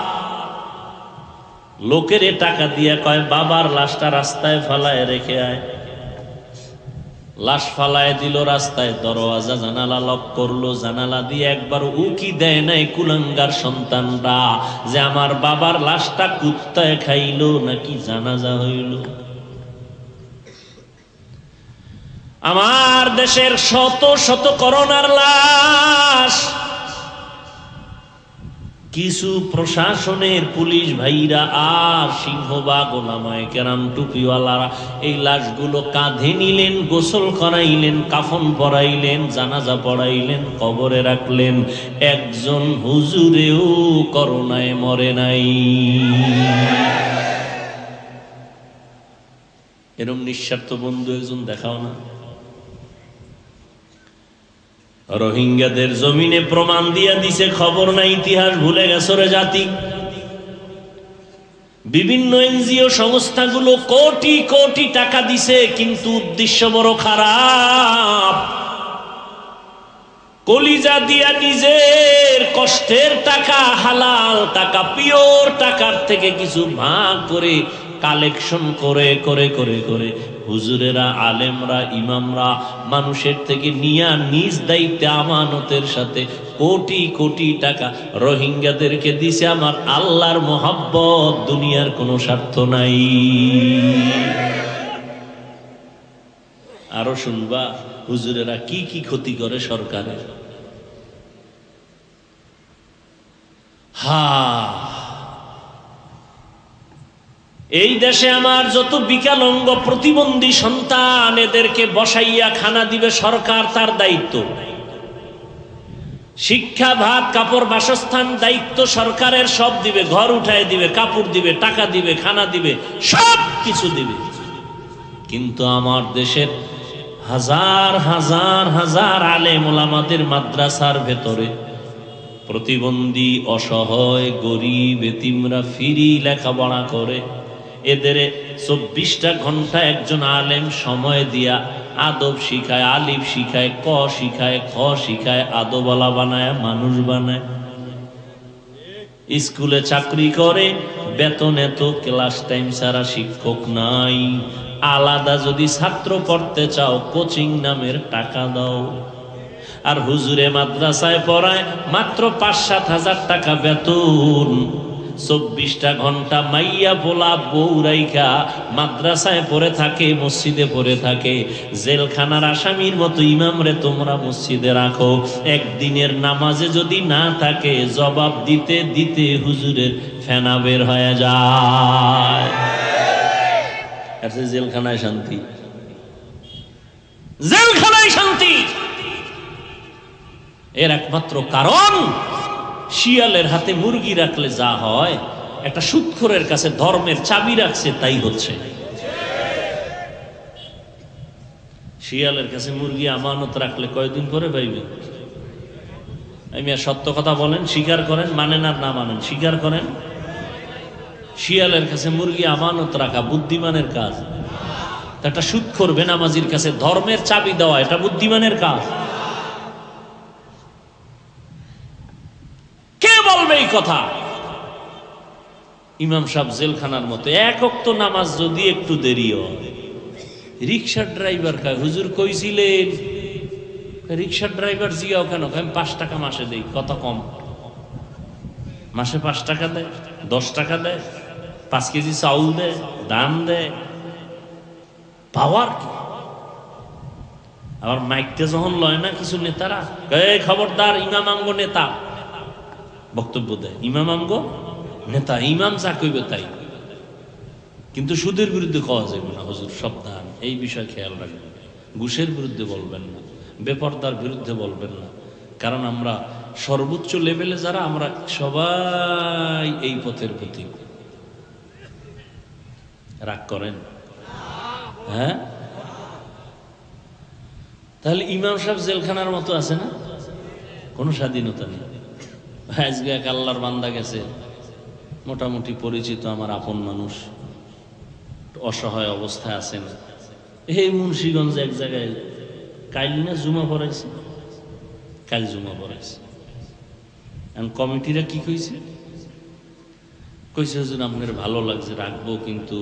লোকেরে টাকা দিয়ে কয় বাবার লাশটা রাস্তায় ফালায় রেখে আয়। লাশ ফালায় দিল রাস্তায়, দরওয়াজা জানালা লক করলো, জানালা দিয়ে একবার উকি দেয় নাই কুলাঙ্গার সন্তানরা যে আমার বাবার লাশটা কুত্তায় খাইলো নাকি জানাজা হইল। আমার দেশের শত শত করোনার লাশ, কিছু প্রশাসনের পুলিশ ভাইরা আর সিংহবাগ ওলামায়ে কেরাম টুপিওয়ালারা এই লাশগুলো কাঁধে নিলেন, গোসল করাইলেন, কাফন পরাইলেন, জানাজা পড়াইলেন, কবরে রাখলেন। একজন হুজুরেও করোনায় মরে নাই। এরম নিঃস্বার্থ বন্ধু একজন দেখাও না। রোহিঙ্গাদের জমিনে প্রমাণ দিয়া দিছে, খবর নাই, ইতিহাস ভুলে গেছে রে জাতি। বিভিন্ন এনজিও সংস্থাগুলো কোটি কোটি টাকা দিছে, কিন্তু উদ্দেশ্য বড় খারাপ। কলিজা দিয়া নিজের কষ্টের টাকা, হালাল টাকা, পিওর টাকার থেকে কিছু ভাগ করে কালেকশন করে করে করে করে হুজুরেরা, আলেমরা, ইমামরা মানুষের থেকে নিয়া নিজ দায়িত্বে আমানতের সাথে কোটি কোটি টাকা রোহিঙ্গাদেরকে দিছে। আমার আল্লাহর মোহাব্বত, দুনিয়ার কোনো স্বার্থ নাই। আরো শুনবা হুজুরেরা কি কি ক্ষতি করে সরকারের। এই দেশে আমার যত বিকলাঙ্গ প্রতিবন্ধী সন্তান, এদেরকে বসাইয়া খানা দিবে সরকার, তার দায়িত্ব। শিক্ষা, ভাত, কাপড়, বাসস্থান দায়িত্ব সরকারের, সব দিবে, ঘর উঠায় দিবে, কাপড় দিবে, টাকা দিবে, খানা দিবে, সব কিছু দিবে। কিন্তু আমার দেশের হাজার হাজার হাজার আলেম ওলামাদের মাদ্রাসার ভেতরে প্রতিবন্ধী, অসহায়, গরিব, এতিমরা ফ্রি লেখাপড়া করে। এদের 24টা ঘন্টা একজন আলেম সময় দিয়া আদব শিখায়, আলিফ শিখায়, ক শিখায়, খ শিখায়, আদবওয়ালা বানায়, মানুষ বানায়। স্কুলে চাকরি করে, বেতন এত, ক্লাস টাইম ছাড়া শিক্ষক নাই। আলাদা যদি ছাত্র পড়তে চাও, কোচিং নামের টাকা দাও। আর হুজুরে মাদ্রাসায় পড়ায়, মাত্র 5-7 হাজার টাকা বেতন। 24টা ঘন্টা মাইয়া পোলা বউ রাইখা মাদ্রাসায় পড়ে থাকে, মসজিদে পড়ে থাকে। জেলখানার আসামির মতো ইমামরে তোমরা মসজিদে রাখো। একদিনের নামাজে যদি না থাকে, জবাব দিতে দিতে হুজুরের ফেনা বের হয়ে যায়। জেলখানায় শান্তি, জেলখানায় শান্তি। এর একমাত্র কারণ, শিয়ালের হাতে মুরগি রাখলে যা হয়, একটা সুদখোরের কাছে ধর্মের চাবি রাখছে, তাই হচ্ছে। শিয়ালের কাছে মুরগি আমানত রাখলে কয়দিন পরে পাইবে? আমি আর সত্য কথা বলেন, স্বীকার করেন, মানেন আর না মানেন, স্বীকার করেন। শিয়ালের কাছে মুরগি আমানত রাখা বুদ্ধিমানের কাজ। একটা সুদখোর বেনামাজির কাছে ধর্মের চাবি দেওয়া, এটা বুদ্ধিমানের কাজ। কে বলবে এই কথা? ইমাম সাহেব জেলখানার মতো এক ওয়াক্ত নামাজ যদি একটু দেরি হয়, রিক্সার ড্রাইভার কয়, হুজুর কইছিলেন। রিক্সার ড্রাইভার জিগাও কেন? আমি 5 টাকা মাসে দেই। কত কম? মাসে 5 টাকা দেয়, 10 টাকা দেয়, 5 কেজি চাউল দেয়, দাম দেয়, পাওয়ার কি? আবার মাইকটা যখন লয় না কিছু নেতারা, এই খবরদার, ইমাম আমগো নেতা, বক্তব্য দেয়, ইমাম আমগো নেতা, ইমাম যা কইবে তাই। কিন্তু সুদের বিরুদ্ধে কওয়া যাবে না, হুজুর সাবধান, এই বিষয় খেয়াল রাখবেন। ঘুষের বিরুদ্ধে বলবেন না, বেপরদার বিরুদ্ধে বলবেন না। কারণ আমরা সর্বোচ্চ লেভেলে যারা, আমরা সবাই এই পথের প্রতি। রাগ করেন? হ্যাঁ, তাহলে ইমাম সাহেব জেলখানার মতো আছে না? কোনো স্বাধীনতা নেই। আজকে এক আল্লাহর বান্দা গেছে, মোটামুটি পরিচিত, আমার আপন মানুষ, অসহায় অবস্থায় আছেন। এই মুন্সিগঞ্জে এক জায়গায় কাইল না জুমা পড়াইছে, কাল জুমা পড়াইছে। কমিটিরা কি কইছে? কইছে, হুজুর আপনার ভালো লাগছে, রাখবো, কিন্তু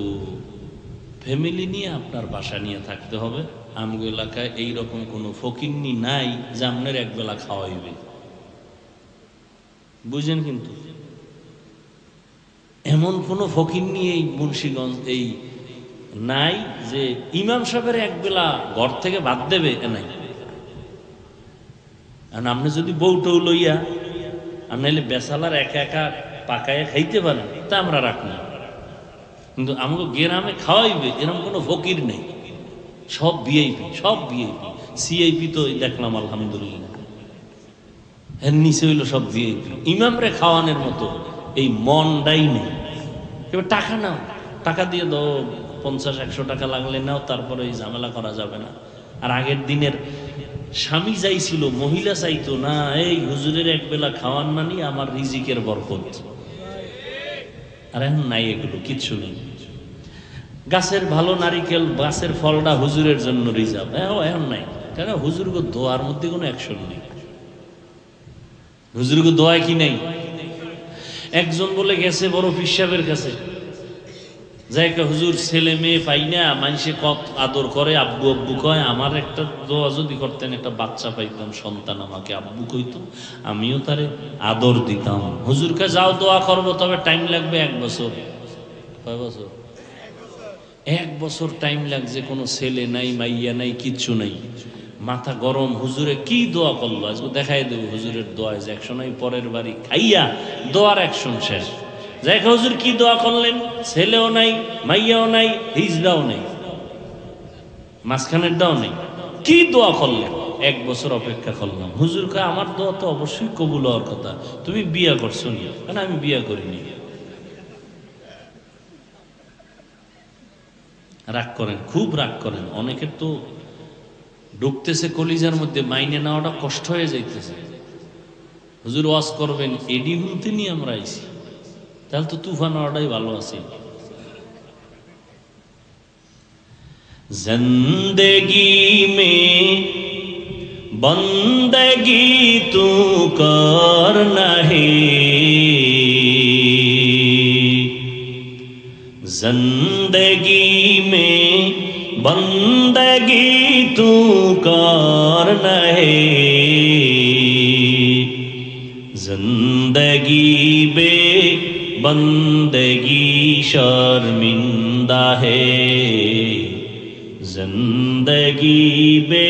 ফ্যামিলি নিয়ে আপনার বাসা নিয়ে থাকতে হবে। আমগো এলাকায় এইরকম কোনো ফকিন্নি নাই যে আপনার একবেলা খাওয়াইবে। বুঝেন? কিন্তু এমন কোন ফকিন্নি এই মুন্সিগঞ্জ এই নাই যে ইমাম সাহেবের একবেলা ঘর থেকে ভাত দেবে, নাই। আর আপনি যদি বউটৌ লইয়া আর নাইলে বেসালার একা একা পাকায় খাইতে পারেন, তা আমরা রাখবো। কিন্তু আমাকে গ্রামে খাওয়াইবে এরকম কোনো ফকির নেই। সব ভিআইপি, সব ভিআইপি। সিআইপি তো দেখলাম আলহামদুলিল্লাহ, এর নিচে হইল সব ভিআইপি। ইমামরে খাওয়ানোর মতো এই মনটাই নেই। এবার টাকা নাও, টাকা দিয়ে দাও, 50-100 টাকা লাগলে নাও, তারপরে এই ঝামেলা করা যাবে না। আর আগের দিনের স্বামী চাইছিল, মহিলা চাইতো না, এই হুজুরের একবেলা খাওয়ান মানি আমার রিজিকের বরকত। আর এখন নাই, এগুলো কিচ্ছু নেই। গাছের ভালো নারিকেল, গাছের ফলটা হুজুরের জন্য রিজার্ভ, এখন নাই। কারণ হুজুর দোয়ার মধ্যে কোনো অ্যাকশন নেই। হুজুরকে দোয়ায় কি নাই? একজন বলে গেছে বড় পীর সাহেবের কাছে, যাই হুজুর ছেলে মেয়ে পাই না, মানুষে কত আদর করে, আব্বু আব্বু কয়, আমার একটা দোয়া যদি করতেন, একটা বাচ্চা পাইতাম, সন্তান আমাকে আব্বু কইতো, আমিও তারে আদর দিতাম। হুজুরকে যাও দোয়া করবো, তবে টাইম লাগবে 1 বছর। কয় বছর? 1 বছর টাইম লাগছে। কোনো ছেলে নাই, মাইয়া নাই, কিচ্ছু নাই। মাথা গরম। হুজুরে কি দোয়া করলো আজকে দেখাই দেবো। হুজুরের দোয়া যে একশো নাই, পরের বাড়ি খাইয়া দোয়ার অ্যাকশন শেষ। যাই হুজুর কি দোয়া করলেন? ছেলেও নাই, মাইয়াও নাই, হিজড়াও নাই, মাঝখানের দাও নেই। কি দোয়া করলেন? 1 বছর অপেক্ষা করলাম। হুজুর কয়, আমার দোয়া তো অবশ্যই কবুল হওয়ার কথা, তুমি বিয়া করছো নি? কেন? আমি বিয়া করিনি। রাগ করেন, খুব রাগ করেন। অনেকের তো ঢুকতেছে কলিজার মধ্যে, মাইনে নেওয়াটা কষ্ট হয়ে যাইতেছে। হুজুর ওয়াজ করবেন, এডি হুলতে নিয়ে আমরা আইছি, তাহলে তো তুফান নেওয়াটাই ভালো আছে। জিন্দেগি মে বন্দগি তু করনা হে, जिंदगी में बंदगी तू करना है, जिंदगी बे बंदगी शर्मिंदा है, जिंदगी बे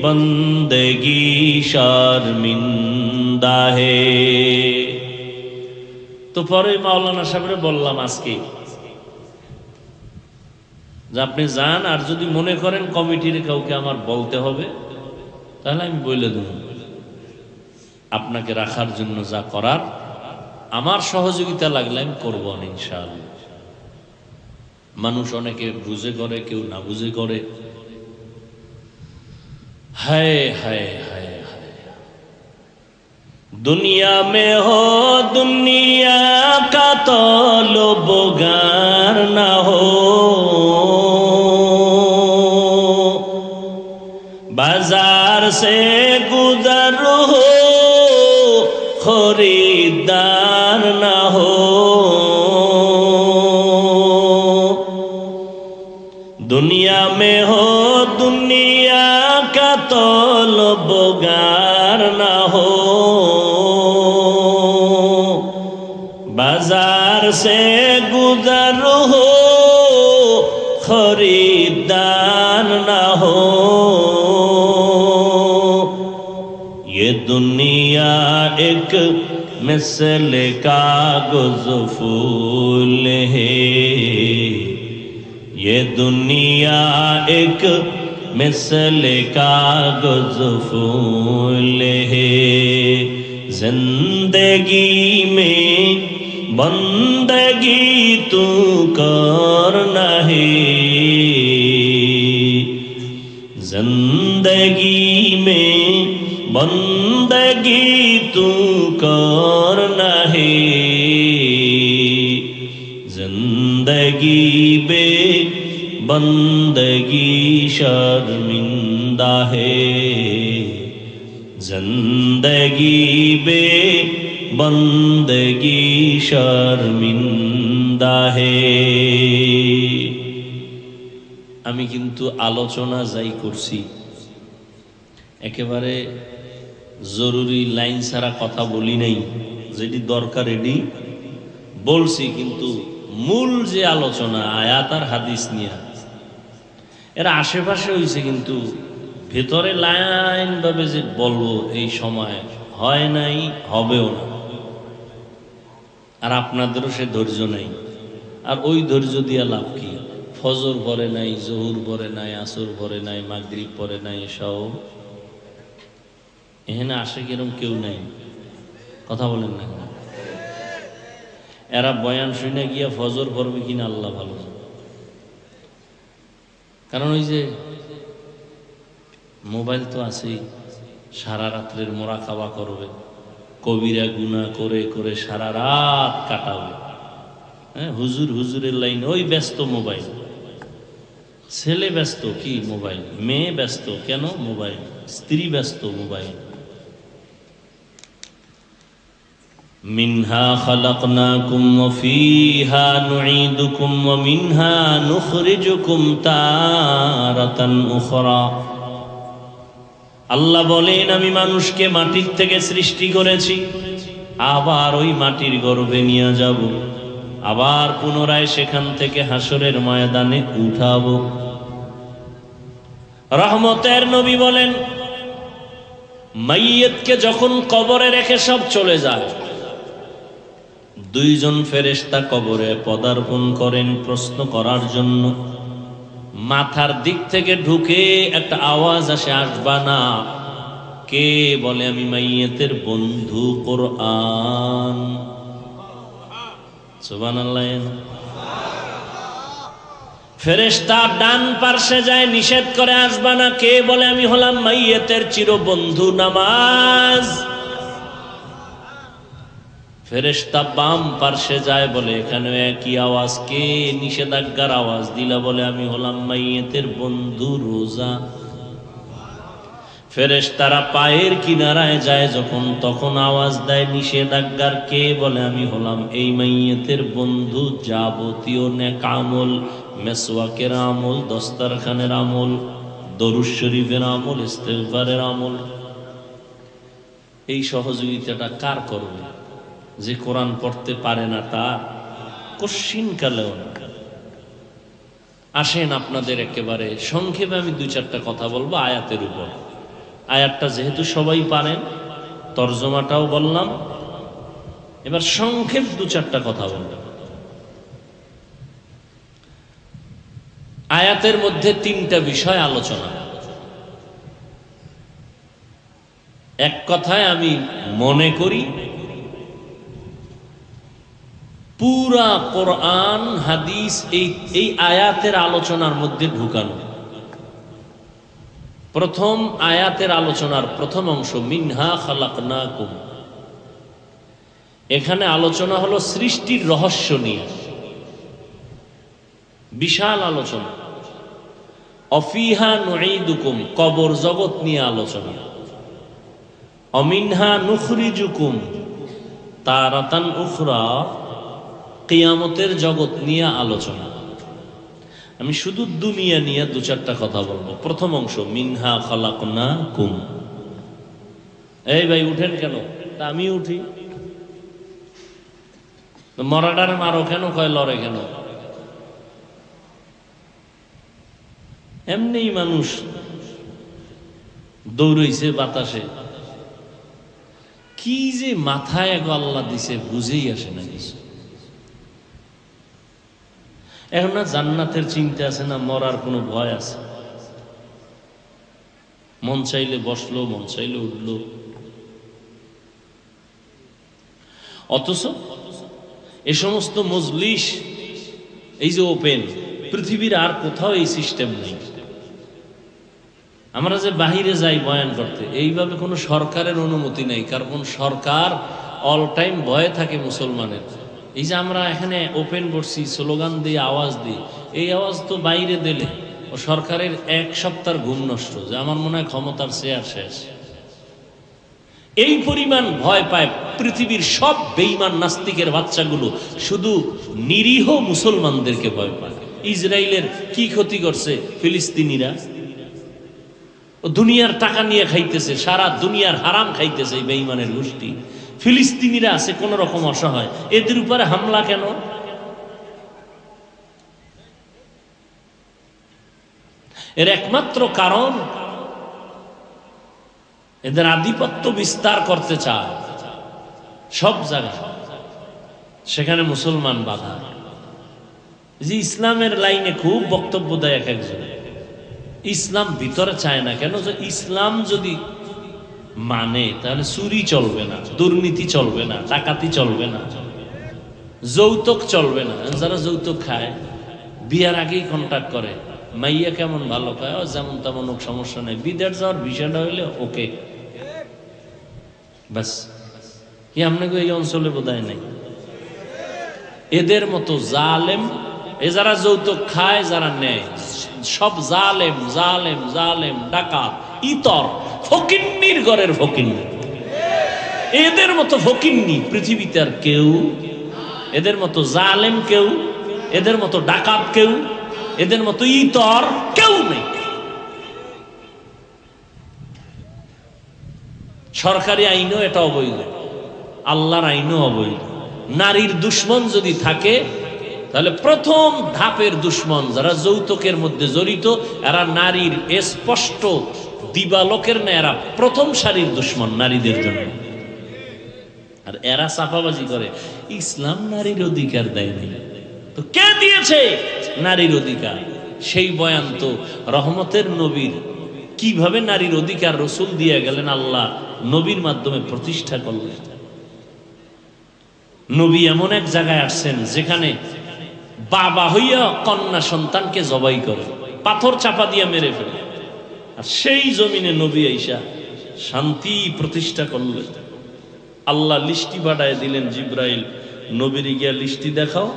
बंदगी शर्मिंदा है। तो পরে মাওলানা সাহেবরে বললাম আজকে যে আপনি যান, আর যদি মনে করেন কমিটির কাউকে আমার বলতে হবে, তাহলে আমি বলে দেব। আপনাকে রাখার জন্য যা করার, আমার সহযোগিতা লাগলে আমি করবো না ইনশাআল্লাহ। মানুষ অনেকে বুঝে করে, কেউ না বুঝে করে। হায় হায় হায় হায়, दुनिया में हो दुनिया का तो लोबगार ना हो, बाजार से गुजर हो खरीदार ना हो, दुनिया में हो दुनिया का तो लोबगार ना हो, बाजार से गुजर हो खरीदार ना हो, ये दुनिया एक मिसल कागज फूल है, ये दुनिया एक मिसल कागज फूल है, जिंदगी में बंदगी तू करना है, जिंदगी में बंदगी तू करना है, जिंदगी बे बंदगी शर्मिंदा है, जिंदगी बे बंदगी शर्मिंदा है। আমি কিন্তু আলোচনা যাই করছি একেবারে জরুরি লাইন ছাড়া কথা বলি নাই, যেটি দরকার এটি বলছি, কিন্তু মূল যে আলোচনা আয়াত আর হাদিস নিয়ে এর আশেপাশে হয়েছে, কিন্তু ভেতরে লাইন ভাবে যে বলবো এই সময় হয় নাই, হবেও না। আর আপনাদেরও সে ধৈর্য নাই। আর ওই ধৈর্য দিয়া লাভ কি? ফজর পরে নাই, জহুর পরে নাই, আসর পরে নাই, মাগরিব পরে নাই, সব এখানে আসে কিরম কেউ নাই। কথা বলেন না, এরা বয়ান শুনে গিয়া ফজর পড়বে কিনা আল্লাহ ভালো। কারণ ওই যে মোবাইল তো আছেই, সারা রাত্রের মোরাকাবা করবে, কবিরা গুনাহ করে করে সারা রাত কাটাবে। হ্যাঁ, হুজুর হুজুরের লাইন, ওই ব্যস্ত মোবাইল, ছেলে ব্যস্ত কি মোবাইল, মেয়ে ব্যস্ত কেন মোবাইল, স্ত্রী ব্যস্ত মোবাইল। মিনহা খালাকনাকুম ওয়া ফীহা নুঈদুকুম ওয়া মিনহা নুখরিজুকুম তারাতান উখরা। আল্লাহ বলেন, আমি মানুষকে মাটির থেকে সৃষ্টি করেছি, আবার ওই মাটির গর্ভে নিয়ে যাব, আবার পুনরায় সেখান থেকে হাসরের ময়দানে উঠাবো। রহমতের নবী বলেন, মাইয়িতকে যখন কবরে রেখে সব চলে যায়, দুইজন ফেরেশতা কবরে পদার্পণ করেন প্রশ্ন করার জন্য। মাথার দিক থেকে ঢুকে একটা আওয়াজ আসে, আসবা না। কে বলে, আমি মাইয়িতের বন্ধু কোরআন। সুবহানাল্লাহ। ফেরেশতা ডান পার্শ্বে যায়, নিষেধ করে আসবা না। কে বলে, আমি হলাম মাইয়িতের চিরবন্ধু নামাজ। ফেরেশতা বাম পার্শ্বে যায়, বলে এখানে একই আওয়াজ। কে নিষেধাজ্ঞার আওয়াজ দিলা? বলে আমি হলাম মাইয়িতের বন্ধু রোজা। ফেরেশতারা পায়ের কিনারায় যায় যখন, তখন আওয়াজ দেয় নিষেধাজ্ঞার। কে বলে, আমি হলাম এই মাইয়িতের বন্ধু যাবতীয় নেক আমল, মেসওয়াকের আমল, দস্তরখানের আমল, দরুদ শরীফের আমল, ইস্তেগফারের আমল। এই সহযোগিতাটা কার করবে? যে কোরআন পড়তে পারে না তার? কশিন কালেও না। আসেন আপনাদের একেবারে সংক্ষেপে আমি দুই চারটা কথা বলবো আয়াতের উপর। আয়াতটা যেহেতু সবাই পারেন, তরজমাটাও বললাম, এবার সংক্ষেপ দু চারটা কথা বলব। আয়াতের মধ্যে তিনটা বিষয় আলোচনা। এক কথায় আমি মনে করি পুরা কোরআন হাদিস এই আয়াতের আলোচনার মধ্যে ঢুকানো। প্রথম আয়াতের আলোচনার প্রথম অংশ, মিনহা খালাকনাকুম, এখানে আলোচনা হলো সৃষ্টির রহস্য নিয়ে, বিশাল আলোচনা। অফিহা নুঈদুকুম, কবর জগৎ নিয়ে আলোচনা। অমিনহা নুখরিজুকুম তারাতান উখরা, কিয়ামতের জগৎ নিয়ে আলোচনা। আমি শুধু দুনিয়া নিয়ে দু চারটা কথা বলবো। প্রথম অংশ, মিনহা খালাকনাকুম। এই ভাই উঠেন কেন? তা আমি উঠি। মরাডারে মারো কেন? কয় লড়ে কেন? এমনি মানুষ দৌড়ইছে বাতাসে। কি যে মাথায় এক আল্লাহ দিছে বুঝেই আসে না কিছু। এখন না জান্নাতের চিন্তা আছে, না মরার কোনো ভয় আছে। মন চাইলে বসলো, মন চাইলে উঠলো। অথচ এ সমস্ত মজলিস এই যে ওপেন, পৃথিবীর আর কোথাও এই সিস্টেম নেই। আমরা যে বাহিরে যাই বয়ান করতে, এইভাবে কোনো সরকারের অনুমতি নেই। কারণ সরকার অল টাইম ভয়ে থাকে মুসলমানের। এই যে আমরা এখানে ওপেন করছি, স্লোগান দিয়ে আওয়াজ দিই, এই আওয়াজ তো বাইরে দিলে ও সরকারের এক সপ্তাহের ঘুম নষ্ট, যে আমার মনে হয় ক্ষমতার চেয়ার শেষ। এই পরিমাণ ভয় পায় পৃথিবীর সব বেঈমান নাস্তিকের বাচ্চাগুলো, শুধু নিরীহ মুসলমানদেরকে ভয় পায়। ইসরায়েলের কি ক্ষতি করছে ফিলিস্তিনিরা? দুনিয়ার টাকা নিয়ে খাইতেছে, সারা দুনিয়ার হারাম খাইতেছে এই বেঈমানের গোষ্ঠী। ফিলিস্তিনিরা আছে কোন রকম অসহায়, এদের উপরে হামলা কেন? এর একমাত্র কারণ এদের আধিপত্য বিস্তার করতে চায় সব জায়গায়, সেখানে মুসলমান বাধা। যে ইসলামের লাইনে খুব বক্তব্য দেয় এক একজন, ইসলাম ভিতরে চায় না কেন? যে ইসলাম যদি মানে তাহলে চুরি চলবে না, দুর্নীতি চলবে না, ডাকাতি চলবে না, যৌতুক চলবে না। যারা যৌতুক খায় বিয়ার আগেই কন্ট্যাক্ট করে, মাইয়া কেমন ভালো খায়, যেমন তেমন হোক সমস্যা নেই, বিদেশ যাওয়ার বিষয়টা হইলে ওকে, ব্যাস। কি আপনাকে এই অঞ্চলে বোধহয় নেই এদের মতো জালেম। এ যারা যৌতুক খায়, যারা নেয়, সব জালেম জালেম জালেম, ডাকাত, ইতর, ফকিন্নির ঘরের ফকিন্নি। এদের মতো ফকিন্নি পৃথিবীতে আর কেউ, এদের মতো জালেম কেউ, এদের মতো ডাকাত কেউ, এদের মতো ইতর কেউ নেই। সরকারি আইনও এটা অবৈধ, আল্লাহর আইনও অবৈধ। নারীর দুশ্মন যদি থাকে তাহলে প্রথম ধাপের দুশ্মন যারা যৌতুকের মধ্যে জড়িত, এরা নারীর স্পষ্ট দিবালোকের না, এরা প্রথম সারির দুশ্মন নারীদের জন্য। আর এরা চাপাবাজি করে ইসলাম নারীর অধিকার দেয় নাই। তো কে দিয়েছে নারীর অধিকার? সেই বয়ান তো রহমতের নবীর, কিভাবে নারীর অধিকার রসুল দিয়ে গেলেন, আল্লাহ নবীর মাধ্যমে প্রতিষ্ঠা করলেন। নবী এমন এক জায়গায় আসছেন যেখানে বাবা হইয়া কন্যা সন্তানকে জবাই করে, পাথর চাপা দিয়ে মেরে ফেলে। আর সেই জমিনে নবী আইসা শান্তি প্রতিষ্ঠা করলেন। আল্লাহ লিস্টি বাড়ায় দিলেন, জিব্রাইল নবীর গিয়া লিস্টি দেখাও,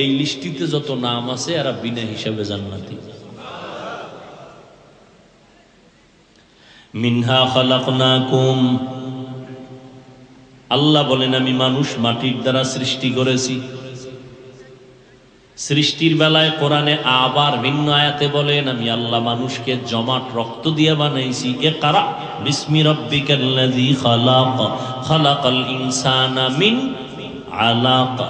এই লিস্টিতে যত নাম আছে এরা বিনা হিসাবে জান্নাতি। মিনহা খালাকনাকুম, আল্লাহ বলেন আমি মানুষ মাটির দ্বারা সৃষ্টি করেছি। সৃষ্টির বেলায় কোরআনে আবার ভিন্ন আয়াতে বলেন আমি আল্লাহ মানুষকে জমাট রক্ত দিয়ে বানাইছি। ইকরা বিসমি রাব্বিকাল্লাযী খালাক, খালাকাল ইনসানা মিন আলাকা।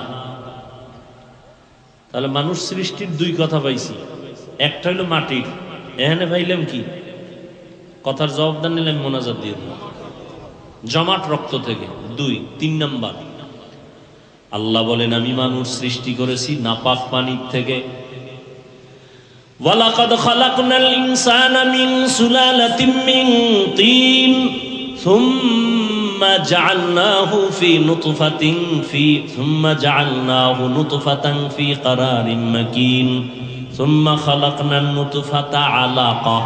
তাহলে মানুষ সৃষ্টির দুই কথা পাইছি, একটা হলো মাটির, এখানে পাইলাম কি? কথার জবাব দেন নিলাম মোনাজাত দিয়ে দিলাম, জমাট রক্ত থেকে। দুই, তিন নাম্বার আল্লাহ বলেন আমি মানুষ সৃষ্টি করেছি নাপাক পানির থেকে। ওয়ালাকাদ খালাকনাল ইনসানা মিন সুলালাতিন মিন তিন সুম্মা জাআলনাহু নুতফাতান ফি ক্বারারিন মাকিন সুম্মা খালাকনান নুতফাতা আলাকা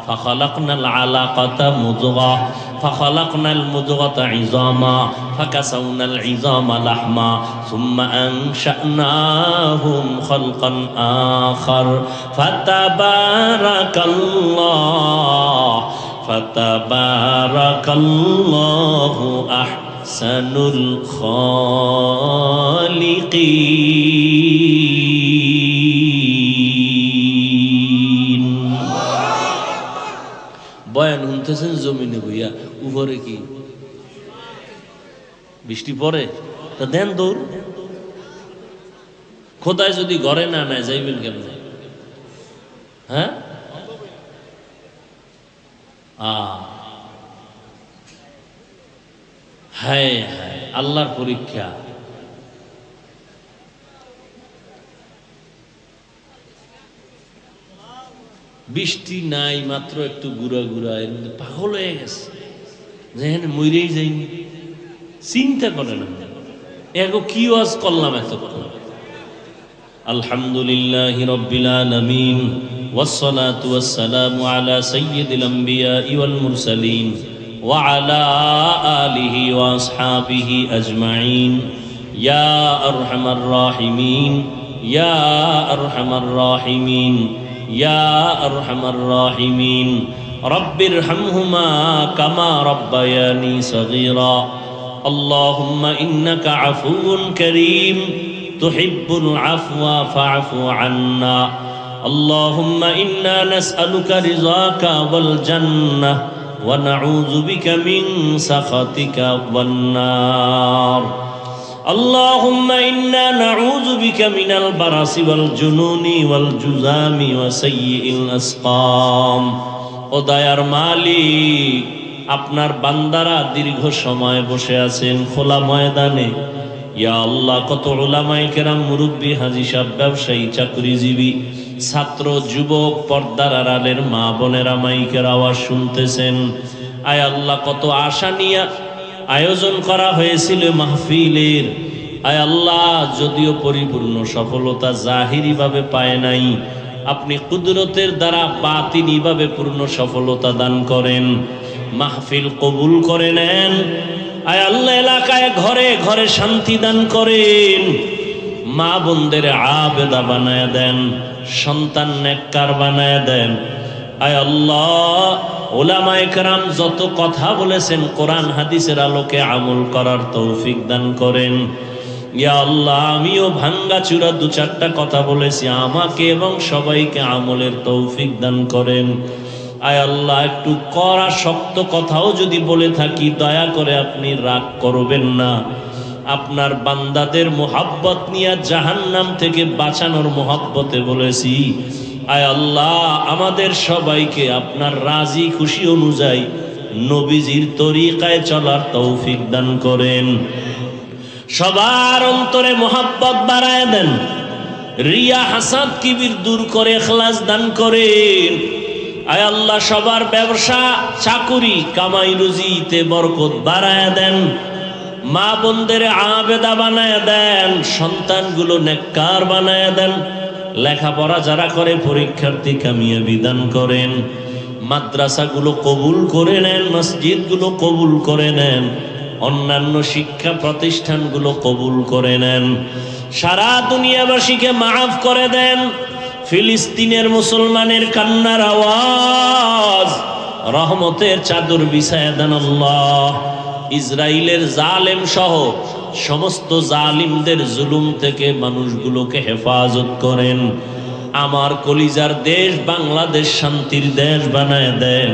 فخلقنا العلاقة مضغة فخلقنا المضغة عظاما فكسونا العظام لحما ثم أنشأناهم خلقا آخر فتبارك الله أحسن الخالقين। বয়ান শুনতেছেন জমিনে বইয়া, উপরে কি বৃষ্টি পড়ে? তা দেন দৌড়। খোদায় যদি ঘরে না নেয় যাইবেন কেমনে? হ্যাঁ, হ্যাঁ হ্যাঁ, আল্লাহর পরীক্ষা। বৃষ্টি নাই, মাত্র একটু গুড়া গুড়া, এর মধ্যে পাগল হয়ে গেছে, যেখানে মরেই যাইনি। চিন্তা করে না এগো কি ওয়াজ করলাম এতক্ষণ। আলহামদুলিল্লাহি রাব্বিল আলামিন ওয়াসসালাতু ওয়াসসালামু আলা সাইয়্যিদিল আমবিয়াই ওয়াল মুরসালিন ওয়া আলা আলিহি ওয়া আসহাবিহি আজমাইন। ইয়া আরহামার রাহিমিন, ইয়া আরহামার রাহিমিন, ইয়া আরহামার রাহিমিন। রব্বিরহামহুমা কামা রব্বায়ানি সগীরা। আল্লাহুম্মা ইন্নাকা আফুউন কারীম তুহিব্বুল আফওয়া ফা'ফু আন্না। আল্লাহুম্মা ইন্না নাসআলুকা রিযাকা ওয়াল জান্নাহ ওয়া নাউযু বিকা মিন সাখাতিকা ওয়ান নার। اللهم إنا نعوذ بك من البرص والجنون والجذام وسيء الأسقام। ও দয়ার মালিক, আপনার বান্দারা দীর্ঘ সময় বসে আছেন খোলা ময়দানে। ইয়া আল্লাহ, কত উলামায়ে কেরাম, মুরব্বী, হাজী সাহেব, ব্যবসায়ী, চাকরিজীবী, ছাত্র, যুবক, পর্দার আড়ালের মা বোনেরা মাইকের আওয়াজ শুনতেছেন। আয় আল্লাহ, কত আশা নিয়া আয়োজন করা হয়েছিল মাহফিলের। আয় আল্লাহ, যদিও পরিপূর্ণ সফলতা জাহিরি ভাবে পায় নাই, আপনি কুদরতের দ্বারা বাতিনি ভাবে পূর্ণ সফলতা দান করেন, মাহফিল কবুল করে নেন। আয় আল্লাহ, এলাকায় ঘরে ঘরে শান্তি দান করেন, মা বোনদের আবেদা বানায় দেন, সন্তান নেককার বানায় দেন। আয় আল্লাহ, উলামায়ে কেরাম যত কথা বলেছেন কোরআন হাদিসের আলোকে আমল করার তৌফিক দান করেন। ইয়া আল্লাহ, আমিও ভাঙ্গা চূড়া দু চারটা কথা বলেছি, আমাকে এবং সবাইকে আমলের তৌফিক দান করেন। আয় আল্লাহ, একটু কড়া শক্ত কথাও যদি বলে থাকি দয়া করে আপনি রাগ করবেন না। আপনার বান্দাদের মোহাব্বত নিয়ে জাহান্নাম থেকে বাঁচানোর মোহাব্বতে বলেছি। আয় আল্লাহ, আমাদের সবাইকে আপনার রাজি খুশি অনুযায়ী নবীজির তরিকায় চলার তৌফিক দান করেন। সবার অন্তরে মোহাব্বত বাড়ায় দেন, রিয়া হাসাদ কিবির দূর করে ইখলাস দান করেন। আয় আল্লাহ, সবার ব্যবসা চাকুরি কামাই রুজিতে বরকত বাড়ায় দেন, মা বোনদের আবেদা বানায় দেন, সন্তানগুলো নেককার বানায় দেন, লেখাপড়া যারা করে পরীক্ষার্থী কামিয়াবি দান করেন, মাদ্রাসাগুলো কবুল করে নেন, মসজিদগুলো কবুল করে নেন, অন্যান্য শিক্ষা প্রতিষ্ঠানগুলো কবুল করে নেন। সারা দুনিয়াবাসীকে মাফ করে দেন। ফিলিস্তিনের মুসলমানের কান্নার আওয়াজ রহমতের চাদর বিছায়া দেন আল্লাহ। ইসরায়েলের জালেম সহ সমস্ত জালিমদের জুলুম থেকে মানুষগুলোকে হেফাজত করেন। আমার কলিজার দেশ বাংলাদেশ শান্তির দেশ বানায় দেন।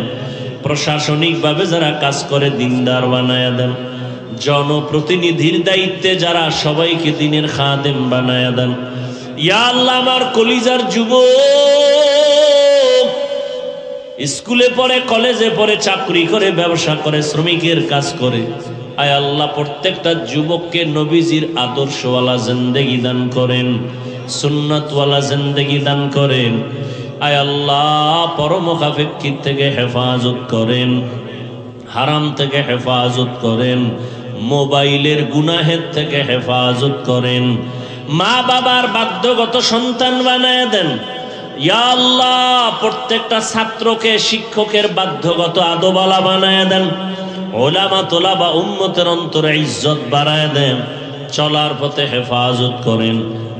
প্রশাসনিকভাবে যারা কাজ করে দিনদার বানায় দেন। জনপ্রতিনিধির দায়িত্বে যারা সবাইকে দিনের খাদেম বানায় দেন। ইয়া আল্লাহ, আমার কলিজার যুবক স্কুলে পড়ে, কলেজে পড়ে, চাকরি করে, ব্যবসা করে, শ্রমিকের কাজ করে, আয় আল্লাহ প্রত্যেকটা যুবককে নবীজির আদর্শওয়ালা জিন্দেগি দান করেন, সুন্নাতওয়ালা জিন্দেগি দান করেন। আয় আল্লাহ পরমুখাপেক্ষী থেকে হেফাজত করেন, হারাম থেকে হেফাজত করেন, মোবাইলের গুনাহের থেকে হেফাজত করেন, মা বাবার বাধ্যগত সন্তান বানায় দেন। ইয়া আল্লাহ প্রত্যেকটা ছাত্রকে শিক্ষকের বাধ্যগত আদবালা বানায় দেন। ওলামা তোলাবা উম্মতের অন্তরে ইজ্জত বাড়ায় দেন। চলার পথে হেফাজত করেন।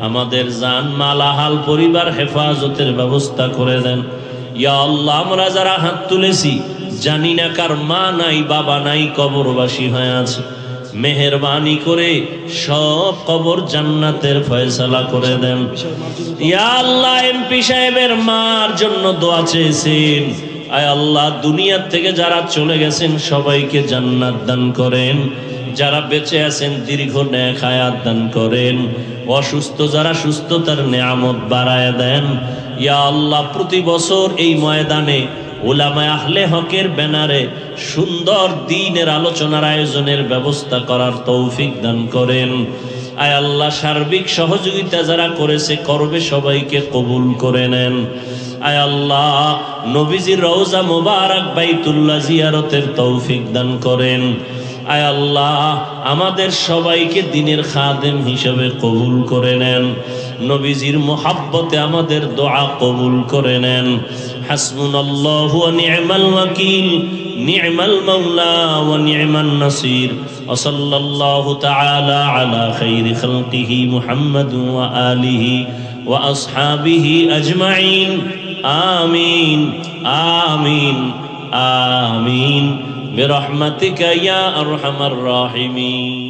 আমাদের জান মাল আহাল পরিবার হেফাজতের ব্যবস্থা করে দেন। ইয়া আল্লাহ, আমরা যারা হাত তুলেছি জানি না কার মা নাই বাবা নাই, কবরবাসী হয়ে আছে, মেহেরবানি করে সব কবর জান্নাতের ফয়সালা করে দেন। ইয়া আল্লাহ এমপি সাহেবের মার জন্য দোয়া চেয়েছেন। আয় আল্লাহ দুনিয়ার থেকে যারা চলে গেছেন সবাইকে জান্নাত দান করেন। যারা বেঁচে আছেন দীর্ঘ নেক হায়াত দান করেন। অসুস্থ যারা সুস্থতার নেয়ামত বাড়ায় দেন। ইয়া আল্লাহ প্রতি বছর এই ময়দানে উলামায়ে আহলে হকের ব্যানারে সুন্দর দ্বীনের আলোচনার আয়োজনের ব্যবস্থা করার তৌফিক দান করেন। আয় আল্লাহ সার্বিক সহযোগিতা যারা করেছে করবে সবাইকে কবুল করে নেন। আয় আল্লাহ নবীজির রওজা মুবারক বাইতুল্লাহ জিয়ারতের তৌফিক দান করেন। আয় আল্লাহ আমাদের সবাইকে দ্বীনের খাদেম হিসেবে কবুল করে নেন। নবীজির মুহাব্বতে আমাদের দোয়া কবুল করে নেন। হাসবুনাল্লাহু ওয়া নি'মাল ওয়াকিল, নি'মাল মাওলা ওয়া নি'মান নাসির। ওয়া সাল্লাল্লাহু তাআলা আলা খাইরি খালকিহি মুহাম্মাদ ওয়া আলিহি ওয়া আসহাবিহি আজমাইন। আমিন আমিন আমিন বিরহমাতিকা ইয়া আরহামার রাহিমিন।